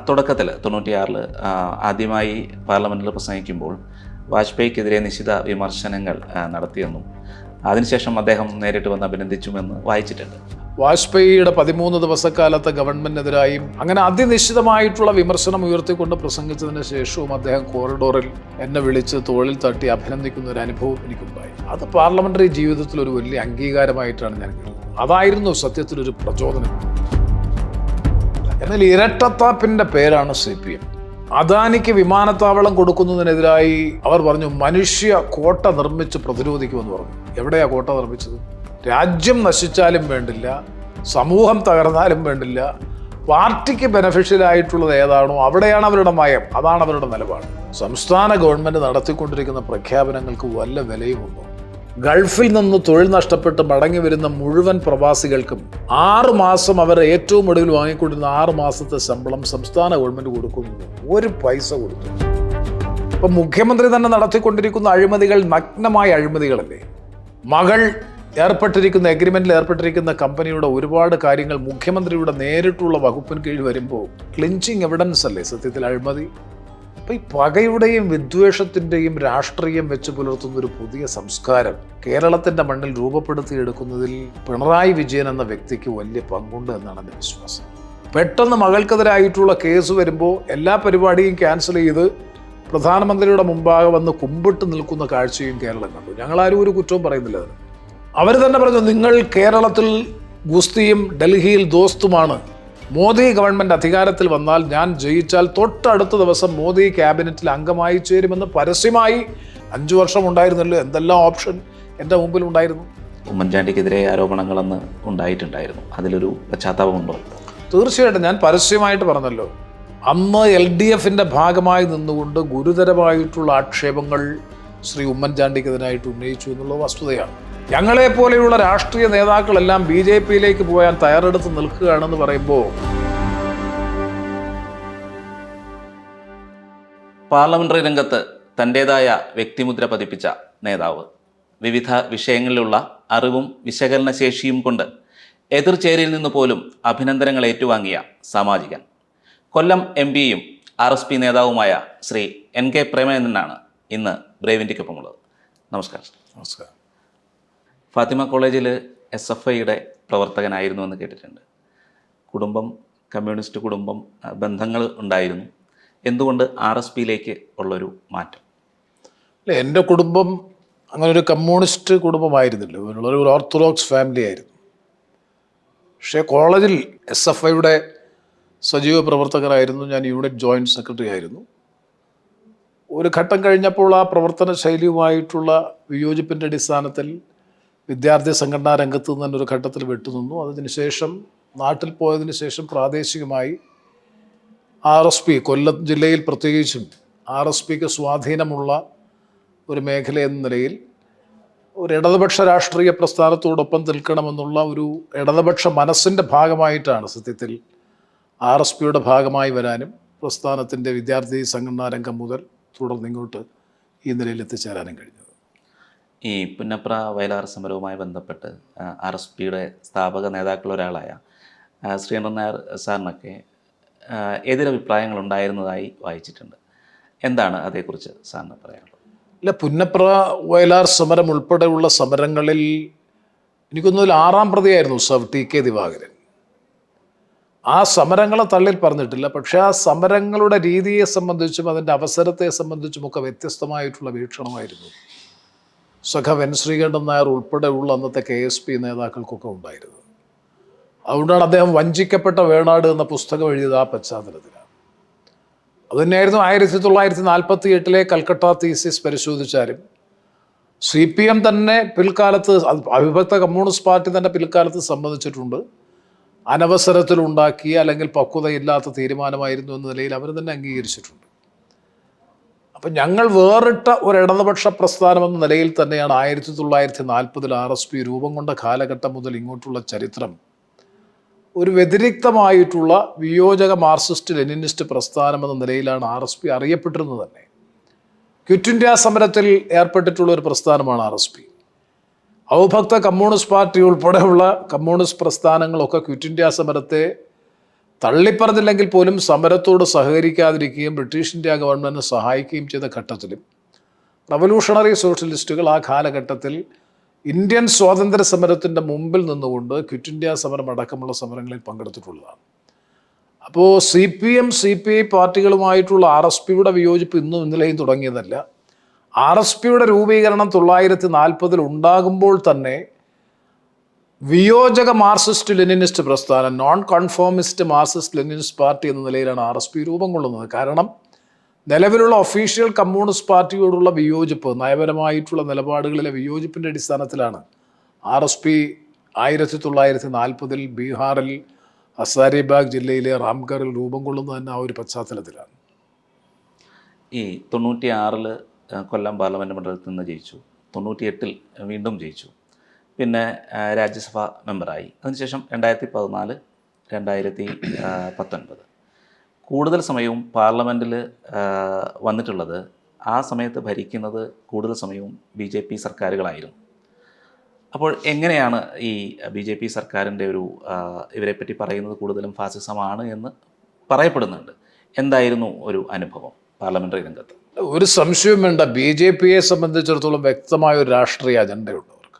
തുടക്കത്തിൽ 96 ആദ്യമായി പാർലമെൻറ്റിൽ പ്രസംഗിക്കുമ്പോൾ വാജ്പേയിക്കെതിരെ നിശിത വിമർശനങ്ങൾ നടത്തിയെന്നും അതിനുശേഷം അദ്ദേഹം നേരിട്ട് വന്ന് അഭിനന്ദിച്ചുമെന്ന് വായിച്ചിട്ടുണ്ട്. വാജ്പേയിയുടെ 13 ദിവസക്കാലത്തെ ഗവൺമെന്റിനെതിരായും അങ്ങനെ അതിനിശ്ചിതമായിട്ടുള്ള വിമർശനം ഉയർത്തിക്കൊണ്ട് പ്രസംഗിച്ചതിന് ശേഷവും അദ്ദേഹം കോറിഡോറിൽ എന്നെ വിളിച്ച് തോളിൽ തട്ടി അഭിനന്ദിക്കുന്ന ഒരു അനുഭവം എനിക്കുണ്ടായി. അത് പാർലമെന്ററി ജീവിതത്തിൽ ഒരു വലിയ അംഗീകാരമായിട്ടാണ് ഞാൻ കരുതുന്നത്. അതായിരുന്നു സത്യത്തിലൊരു പ്രചോദനം. എന്നാൽ ഇരട്ടത്താപ്പിന്റെ പേരാണ് CPM. അദാനിക്ക് വിമാനത്താവളം കൊടുക്കുന്നതിനെതിരായി അവർ പറഞ്ഞു മനുഷ്യ കോട്ട നിർമ്മിച്ച് പ്രതിരോധിക്കുമെന്ന് പറഞ്ഞു. എവിടെയാ കോട്ട നിർമ്മിച്ചത്? രാജ്യം നശിച്ചാലും വേണ്ടില്ല, സമൂഹം തകർന്നാലും വേണ്ടില്ല, പാർട്ടിക്ക് ബെനഫിഷ്യലായിട്ടുള്ളത് ഏതാണോ അവിടെയാണ് അവരുടെ നയം, അതാണ് അവരുടെ നിലപാട്. സംസ്ഥാന ഗവൺമെന്റ് നടത്തിക്കൊണ്ടിരിക്കുന്ന പ്രഖ്യാപനങ്ങൾക്ക് വല്ല വിലയുമുണ്ടോ? ഗൾഫിൽ നിന്ന് തൊഴിൽ നഷ്ടപ്പെട്ട് മടങ്ങി വരുന്ന മുഴുവൻ പ്രവാസികൾക്കും 6 മാസം അവർ ഏറ്റവും ഒടുവിൽ വാങ്ങിക്കൊണ്ടിരുന്ന 6 മാസത്തെ ശമ്പളം സംസ്ഥാന ഗവൺമെന്റ് കൊടുക്കുന്നു. ഒരു പൈസ കൊടുത്തു. ഇപ്പൊ മുഖ്യമന്ത്രി തന്നെ നടത്തിക്കൊണ്ടിരിക്കുന്ന അഴിമതികൾ നഗ്നമായ അഴിമതികളല്ലേ? മകൾ ഏർപ്പെട്ടിരിക്കുന്ന എഗ്രിമെന്റിൽ ഏർപ്പെട്ടിരിക്കുന്ന കമ്പനിയുടെ ഒരുപാട് കാര്യങ്ങൾ മുഖ്യമന്ത്രിയുടെ നേരിട്ടുള്ള വകുപ്പിന് കീഴിൽ വരുമ്പോൾ ക്ലിഞ്ചിങ് എവിഡൻസ് അല്ലേ സത്യത്തിൽ അഴിമതി? അപ്പൊ ഈ പകയുടെയും വിദ്വേഷത്തിന്റെയും രാഷ്ട്രീയം വെച്ച് പുലർത്തുന്ന ഒരു പുതിയ സംസ്കാരം കേരളത്തിന്റെ മണ്ണിൽ രൂപപ്പെടുത്തിയെടുക്കുന്നതിൽ പിണറായി വിജയൻ എന്ന വ്യക്തിക്ക് വലിയ പങ്കുണ്ട് എന്നാണ് എൻ്റെ വിശ്വാസം. പെട്ടെന്ന് മകൾക്കെതിരായിട്ടുള്ള കേസ് വരുമ്പോൾ എല്ലാ പരിപാടിയും ക്യാൻസൽ ചെയ്ത് പ്രധാനമന്ത്രിയുടെ മുമ്പാകെ വന്ന് കുമ്പിട്ട് നിൽക്കുന്ന കാഴ്ചയും കേരളം കണ്ടു. ഞങ്ങളാരും ഒരു കുറ്റവും പറയുന്നില്ല. അതിന് അവർ തന്നെ പറഞ്ഞു, നിങ്ങൾ കേരളത്തിൽ ഗുസ്തിയും ഡൽഹിയിൽ ദോസ്തുമാണ്. മോദി ഗവൺമെന്റ് അധികാരത്തിൽ വന്നാൽ ഞാൻ ജയിച്ചാൽ തൊട്ടടുത്ത ദിവസം മോദി ക്യാബിനറ്റിൽ അംഗമായി ചേരുമെന്ന് പരസ്യമായി 5 വർഷം ഉണ്ടായിരുന്നല്ലോ. എന്തെല്ലാം ഓപ്ഷൻ എൻ്റെ മുമ്പിൽ ഉണ്ടായിരുന്നു. ഉമ്മൻചാണ്ടിക്കെതിരെ ആരോപണങ്ങളെന്ന് ഉണ്ടായിട്ടുണ്ടായിരുന്നു. അതിലൊരു പശ്ചാത്താപമുണ്ടോ? തീർച്ചയായിട്ടും. ഞാൻ പരസ്യമായിട്ട് പറഞ്ഞല്ലോ, അന്ന് LDFന്റെ ഭാഗമായി നിന്നുകൊണ്ട് ഗുരുതരമായിട്ടുള്ള ആക്ഷേപങ്ങൾ ശ്രീ ഉമ്മൻചാണ്ടിക്കെതിരായിട്ട് ഉന്നയിച്ചു എന്നുള്ള വസ്തുതയാണ്. ഞങ്ങളെപ്പോലെയുള്ള രാഷ്ട്രീയ നേതാക്കളെല്ലാം BJPയിലേക്ക് പോയാൻ തയ്യാറെടുത്ത് നിൽക്കുകയാണെന്ന് പറയുമ്പോൾ പാർലമെന്ററി രംഗത്ത് തൻ്റേതായ വ്യക്തിമുദ്ര പതിപ്പിച്ച നേതാവ്, വിവിധ വിഷയങ്ങളിലുള്ള അറിവും വിശകലന ശേഷിയും കൊണ്ട് എതിർചേരിയിൽ നിന്ന് പോലും അഭിനന്ദനങ്ങൾ ഏറ്റുവാങ്ങിയ സാമാജികൻ, കൊല്ലം MPയും RSP നേതാവുമായ ശ്രീ NK പ്രേമചന്ദ്രനാണ് ഇന്ന് ബ്രേവ് ഇന്ത്യക്കൊപ്പമുള്ളത്. നമസ്കാരം. നമസ്കാരം. ഫാത്തിമ കോളേജിൽ SFIയുടെ പ്രവർത്തകനായിരുന്നു എന്ന് കേട്ടിട്ടുണ്ട്. കുടുംബം കമ്മ്യൂണിസ്റ്റ് കുടുംബം, ബന്ധങ്ങൾ ഉണ്ടായിരുന്നു. എന്തുകൊണ്ട് RSPയിലേക്ക് ഉള്ളൊരു മാറ്റം? അല്ല, എൻ്റെ കുടുംബം അങ്ങനെ ഒരു കമ്മ്യൂണിസ്റ്റ് കുടുംബമായിരുന്നില്ല. ഒരു ഓർത്തഡോക്സ് ഫാമിലി ആയിരുന്നു. പക്ഷേ കോളേജിൽ SFIയുടെ സജീവ പ്രവർത്തകരായിരുന്നു. ഞാൻ യൂണിറ്റ് ജോയിൻറ്റ് സെക്രട്ടറി ആയിരുന്നു. ഒരു ഘട്ടം കഴിഞ്ഞപ്പോൾ ആ പ്രവർത്തന ശൈലിയുമായിട്ടുള്ള വിയോജിപ്പിൻ്റെ അടിസ്ഥാനത്തിൽ വിദ്യാർത്ഥി സംഘടനാ രംഗത്ത് നിന്ന് തന്നെ ഒരു ഘട്ടത്തിൽ വിട്ടുനിന്നു. അതിനുശേഷം നാട്ടിൽ പോയതിന് ശേഷം പ്രാദേശികമായി RSP, കൊല്ലം ജില്ലയിൽ പ്രത്യേകിച്ചും RSPക്ക് സ്വാധീനമുള്ള ഒരു മേഖല എന്ന നിലയിൽ ഒരു ഇടതുപക്ഷ രാഷ്ട്രീയ പ്രസ്ഥാനത്തോടൊപ്പം നിൽക്കണമെന്നുള്ള ഒരു ഇടതുപക്ഷ മനസ്സിൻ്റെ ഭാഗമായിട്ടാണ് സത്യത്തിൽ RSPയുടെ ഭാഗമായി വരാനും പ്രസ്ഥാനത്തിൻ്റെ വിദ്യാർത്ഥി സംഘടനാ രംഗം മുതൽ തുടർന്നിങ്ങോട്ട് ഈ നിലയിൽ എത്തിച്ചേരാനും കഴിഞ്ഞത്. ഈ പുന്നപ്ര വയലാർ സമരവുമായി ബന്ധപ്പെട്ട് RSPയുടെ സ്ഥാപക നേതാക്കളൊരാളായ ശ്രീധരൻ നായർ സാറിനൊക്കെ എതിരഭിപ്രായങ്ങളുണ്ടായിരുന്നതായി വായിച്ചിട്ടുണ്ട്. എന്താണ് അതേക്കുറിച്ച് സാറിന് പറയാനുള്ളത്? ഇല്ല, പുന്നപ്ര വയലാർ സമരം ഉൾപ്പെടെയുള്ള സമരങ്ങളിൽ എനിക്കൊന്നതിൽ 6ാം പ്രതിയായിരുന്നു സർ TK ദിവാകരൻ. ആ സമരങ്ങളെ തള്ളിൽ പറഞ്ഞിട്ടില്ല. പക്ഷേ ആ സമരങ്ങളുടെ രീതിയെ സംബന്ധിച്ചും അതിൻ്റെ അവസരത്തെ സംബന്ധിച്ചുമൊക്കെ വ്യത്യസ്തമായിട്ടുള്ള വീക്ഷണമായിരുന്നു സഖാവ് N. ശ്രീകണ്ഠൻ നായർ ഉൾപ്പെടെയുള്ള അന്നത്തെ KSP നേതാക്കൾക്കൊക്കെ ഉണ്ടായിരുന്നു. അതുകൊണ്ടാണ് അദ്ദേഹം വഞ്ചിക്കപ്പെട്ട വേണാട് എന്ന പുസ്തകം എഴുതിയത് ആ പശ്ചാത്തലത്തിലാണ്. അതുതന്നെയായിരുന്നു 1948 കൽക്കട്ട തീസിസ് പരിശോധിച്ചാലും CPM തന്നെ പിൽക്കാലത്ത്, അവിഭക്ത കമ്മ്യൂണിസ്റ്റ് പാർട്ടി തന്നെ പിൽക്കാലത്ത് സമ്മതിച്ചിട്ടുണ്ട്, അനവസരത്തിലുണ്ടാക്കിയ അല്ലെങ്കിൽ പക്വതയില്ലാത്ത തീരുമാനമായിരുന്നു എന്ന നിലയിൽ അവർ തന്നെ അംഗീകരിച്ചിട്ടുണ്ട്. അപ്പം ഞങ്ങൾ വേറിട്ട ഒരു ഇടതുപക്ഷ പ്രസ്ഥാനം എന്ന നിലയിൽ തന്നെയാണ് 1940 RSP രൂപം കൊണ്ട കാലഘട്ടം മുതൽ ഇങ്ങോട്ടുള്ള ചരിത്രം ഒരു വ്യതിരിക്തമായിട്ടുള്ള വിയോജക മാർക്സിസ്റ്റ് ലെനിനിസ്റ്റ് പ്രസ്ഥാനം എന്ന നിലയിലാണ് RSP അറിയപ്പെട്ടിരുന്നത് തന്നെ. ക്വിറ്റ് ഇന്ത്യ സമരത്തിൽ ഏർപ്പെട്ടിട്ടുള്ള ഒരു പ്രസ്ഥാനമാണ് RSP. ഔഭക്ത കമ്മ്യൂണിസ്റ്റ് പാർട്ടി ഉൾപ്പെടെയുള്ള കമ്മ്യൂണിസ്റ്റ് പ്രസ്ഥാനങ്ങളൊക്കെ ക്വിറ്റ് ഇന്ത്യ സമരത്തെ തള്ളിപ്പറഞ്ഞില്ലെങ്കിൽ പോലും സമരത്തോട് സഹകരിക്കാതിരിക്കുകയും ബ്രിട്ടീഷ് ഇന്ത്യ ഗവൺമെൻറ്റിനെ സഹായിക്കുകയും ചെയ്ത ഘട്ടത്തിലും റവല്യൂഷണറി സോഷ്യലിസ്റ്റുകൾ ആ കാലഘട്ടത്തിൽ ഇന്ത്യൻ സ്വാതന്ത്ര്യ സമരത്തിൻ്റെ മുമ്പിൽ നിന്നുകൊണ്ട് ക്വിറ്റ് ഇന്ത്യ സമരം അടക്കമുള്ള സമരങ്ങളിൽ പങ്കെടുത്തിട്ടുള്ളതാണ്. അപ്പോൾ CPM CPI പാർട്ടികളുമായിട്ടുള്ള RSPയുടെ വിയോജിപ്പ് ഇന്നും ഇന്നലെയും തുടങ്ങിയതല്ല. RSPയുടെ രൂപീകരണം 1940 ഉണ്ടാകുമ്പോൾ തന്നെ വിയോജക മാർക്സിസ്റ്റ് ലെനിനിസ്റ്റ് പ്രസ്ഥാനം, നോൺ കൺഫോമിസ്റ്റ് മാർക്സിസ്റ്റ് ലെനിനിസ്റ്റ് പാർട്ടി എന്ന നിലയിലാണ് RSP രൂപം കൊള്ളുന്നത്. കാരണം നിലവിലുള്ള ഒഫീഷ്യൽ കമ്മ്യൂണിസ്റ്റ് പാർട്ടിയോടുള്ള വിയോജിപ്പ്, നയപരമായിട്ടുള്ള നിലപാടുകളിലെ വിയോജിപ്പിൻ്റെ അടിസ്ഥാനത്തിലാണ് RSP 1940 ബീഹാറിൽ ഹസാരിബാഗ് ജില്ലയിലെ റാംഗറിൽ രൂപം കൊള്ളുന്നത് തന്നെ ആ ഒരു പശ്ചാത്തലത്തിലാണ്. ഈ 96 കൊല്ലം പാർലമെൻറ്റ് മണ്ഡലത്തിൽ നിന്ന് ജയിച്ചു, 98 വീണ്ടും ജയിച്ചു, പിന്നെ രാജ്യസഭാ മെമ്പറായി. അതിനുശേഷം 2014, 2019 കൂടുതൽ സമയവും പാർലമെൻറ്റിൽ വന്നിട്ടുള്ളത്, ആ സമയത്ത് ഭരിക്കുന്നത് കൂടുതൽ സമയവും BJP സർക്കാരുകളായിരുന്നു. അപ്പോൾ എങ്ങനെയാണ് ഈ BJP സർക്കാരിൻ്റെ ഒരു ഇവരെപ്പറ്റി പറയുന്നത് കൂടുതലും ഫാസിസമാണ് എന്ന് പറയപ്പെടുന്നുണ്ട്. എന്തായിരുന്നു ഒരു അനുഭവം പാർലമെൻ്ററി രംഗത്ത്? ഒരു സംശയവും വേണ്ട, BJPയെ സംബന്ധിച്ചിടത്തോളം വ്യക്തമായ ഒരു രാഷ്ട്രീയ അജണ്ടയുണ്ട് അവർക്ക്.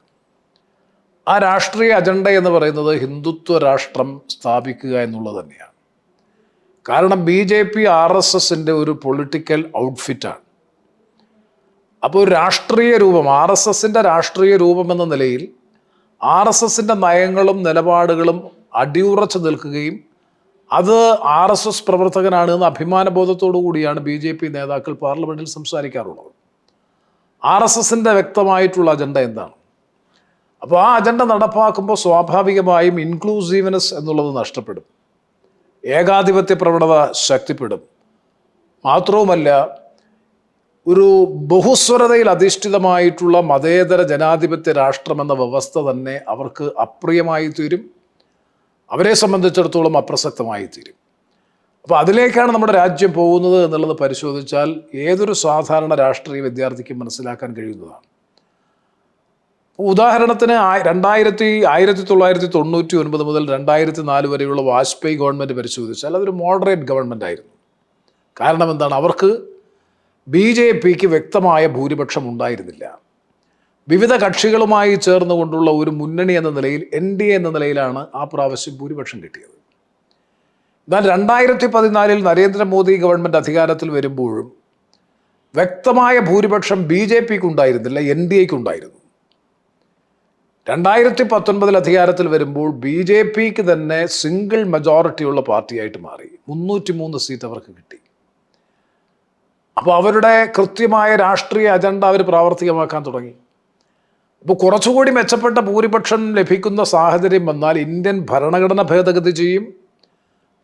ആ രാഷ്ട്രീയ അജണ്ട എന്ന് പറയുന്നത് ഹിന്ദുത്വ രാഷ്ട്രം സ്ഥാപിക്കുക എന്നുള്ളത് തന്നെയാണ്. കാരണം BJP RSSൻ്റെ ഒരു പൊളിറ്റിക്കൽ ഔട്ട്ഫിറ്റാണ്. അപ്പോൾ ഒരു രാഷ്ട്രീയ രൂപം, RSSൻ്റെ രാഷ്ട്രീയ രൂപം എന്ന നിലയിൽ RSSൻ്റെ നയങ്ങളും നിലപാടുകളും അടിയുറച്ചു നിൽക്കുകയും അത് RSS പ്രവർത്തകനാണ് എന്ന അഭിമാനബോധത്തോടു കൂടിയാണ് BJP നേതാക്കൾ പാർലമെൻറ്റിൽ സംസാരിക്കാറുള്ളത്. RSSൻ്റെ വ്യക്തമായിട്ടുള്ള അജണ്ട എന്താണ്? അപ്പോൾ ആ അജണ്ട നടപ്പാക്കുമ്പോൾ സ്വാഭാവികമായും ഇൻക്ലൂസീവ്നെസ് എന്നുള്ളത് നഷ്ടപ്പെടും, ഏകാധിപത്യ പ്രവണത ശക്തിപ്പെടും. മാത്രവുമല്ല, ഒരു ബഹുസ്വരതയിൽ അധിഷ്ഠിതമായിട്ടുള്ള മതേതര ജനാധിപത്യ രാഷ്ട്രമെന്ന വ്യവസ്ഥ തന്നെ അവർക്ക് അപ്രിയമായി തീരും, അവരെ സംബന്ധിച്ചിടത്തോളം അപ്രസക്തമായി തീരും. അപ്പോൾ അതിലേക്കാണ് നമ്മുടെ രാജ്യം പോകുന്നത് എന്നുള്ളത് പരിശോധിച്ചാൽ ഏതൊരു സാധാരണ രാഷ്ട്രീയ വിദ്യാർത്ഥിക്കും മനസ്സിലാക്കാൻ കഴിയുന്നതാണ്. ഉദാഹരണത്തിന് 1999 മുതൽ 2004 വരെയുള്ള വാജ്പേയി ഗവൺമെൻറ് പരിശോധിച്ചാൽ അതൊരു മോഡറേറ്റ് ഗവൺമെൻറ് ആയിരുന്നു. കാരണം എന്താണ്? അവർക്ക് BJPക്ക് വ്യക്തമായ ഭൂരിപക്ഷം ഉണ്ടായിരുന്നില്ല. വിവിധ കക്ഷികളുമായി ചേർന്നുകൊണ്ടുള്ള ഒരു മുന്നണി എന്ന നിലയിൽ, NDA എന്ന നിലയിലാണ് ആ പ്രാവശ്യം ഭൂരിപക്ഷം കിട്ടിയത്. എന്നാൽ 2014 നരേന്ദ്രമോദി ഗവൺമെൻറ് അധികാരത്തിൽ വരുമ്പോഴും വ്യക്തമായ ഭൂരിപക്ഷം BJPക്ക് ഉണ്ടായിരുന്നില്ല, NDAക്ക് ഉണ്ടായിരുന്നു. 2019 അധികാരത്തിൽ വരുമ്പോൾ BJPക്ക് തന്നെ സിംഗിൾ മെജോറിറ്റിയുള്ള പാർട്ടിയായിട്ട് മാറി. 303 സീറ്റ് അവർക്ക് കിട്ടി. അപ്പോൾ അവരുടെ കൃത്യമായ രാഷ്ട്രീയ അജണ്ട അവർ പ്രാവർത്തികമാക്കാൻ തുടങ്ങി. അപ്പോൾ കുറച്ചുകൂടി മെച്ചപ്പെട്ട ഭൂരിപക്ഷം ലഭിക്കുന്ന സാഹചര്യം വന്നാൽ ഇന്ത്യൻ ഭരണഘടന ഭേദഗതി ചെയ്യും,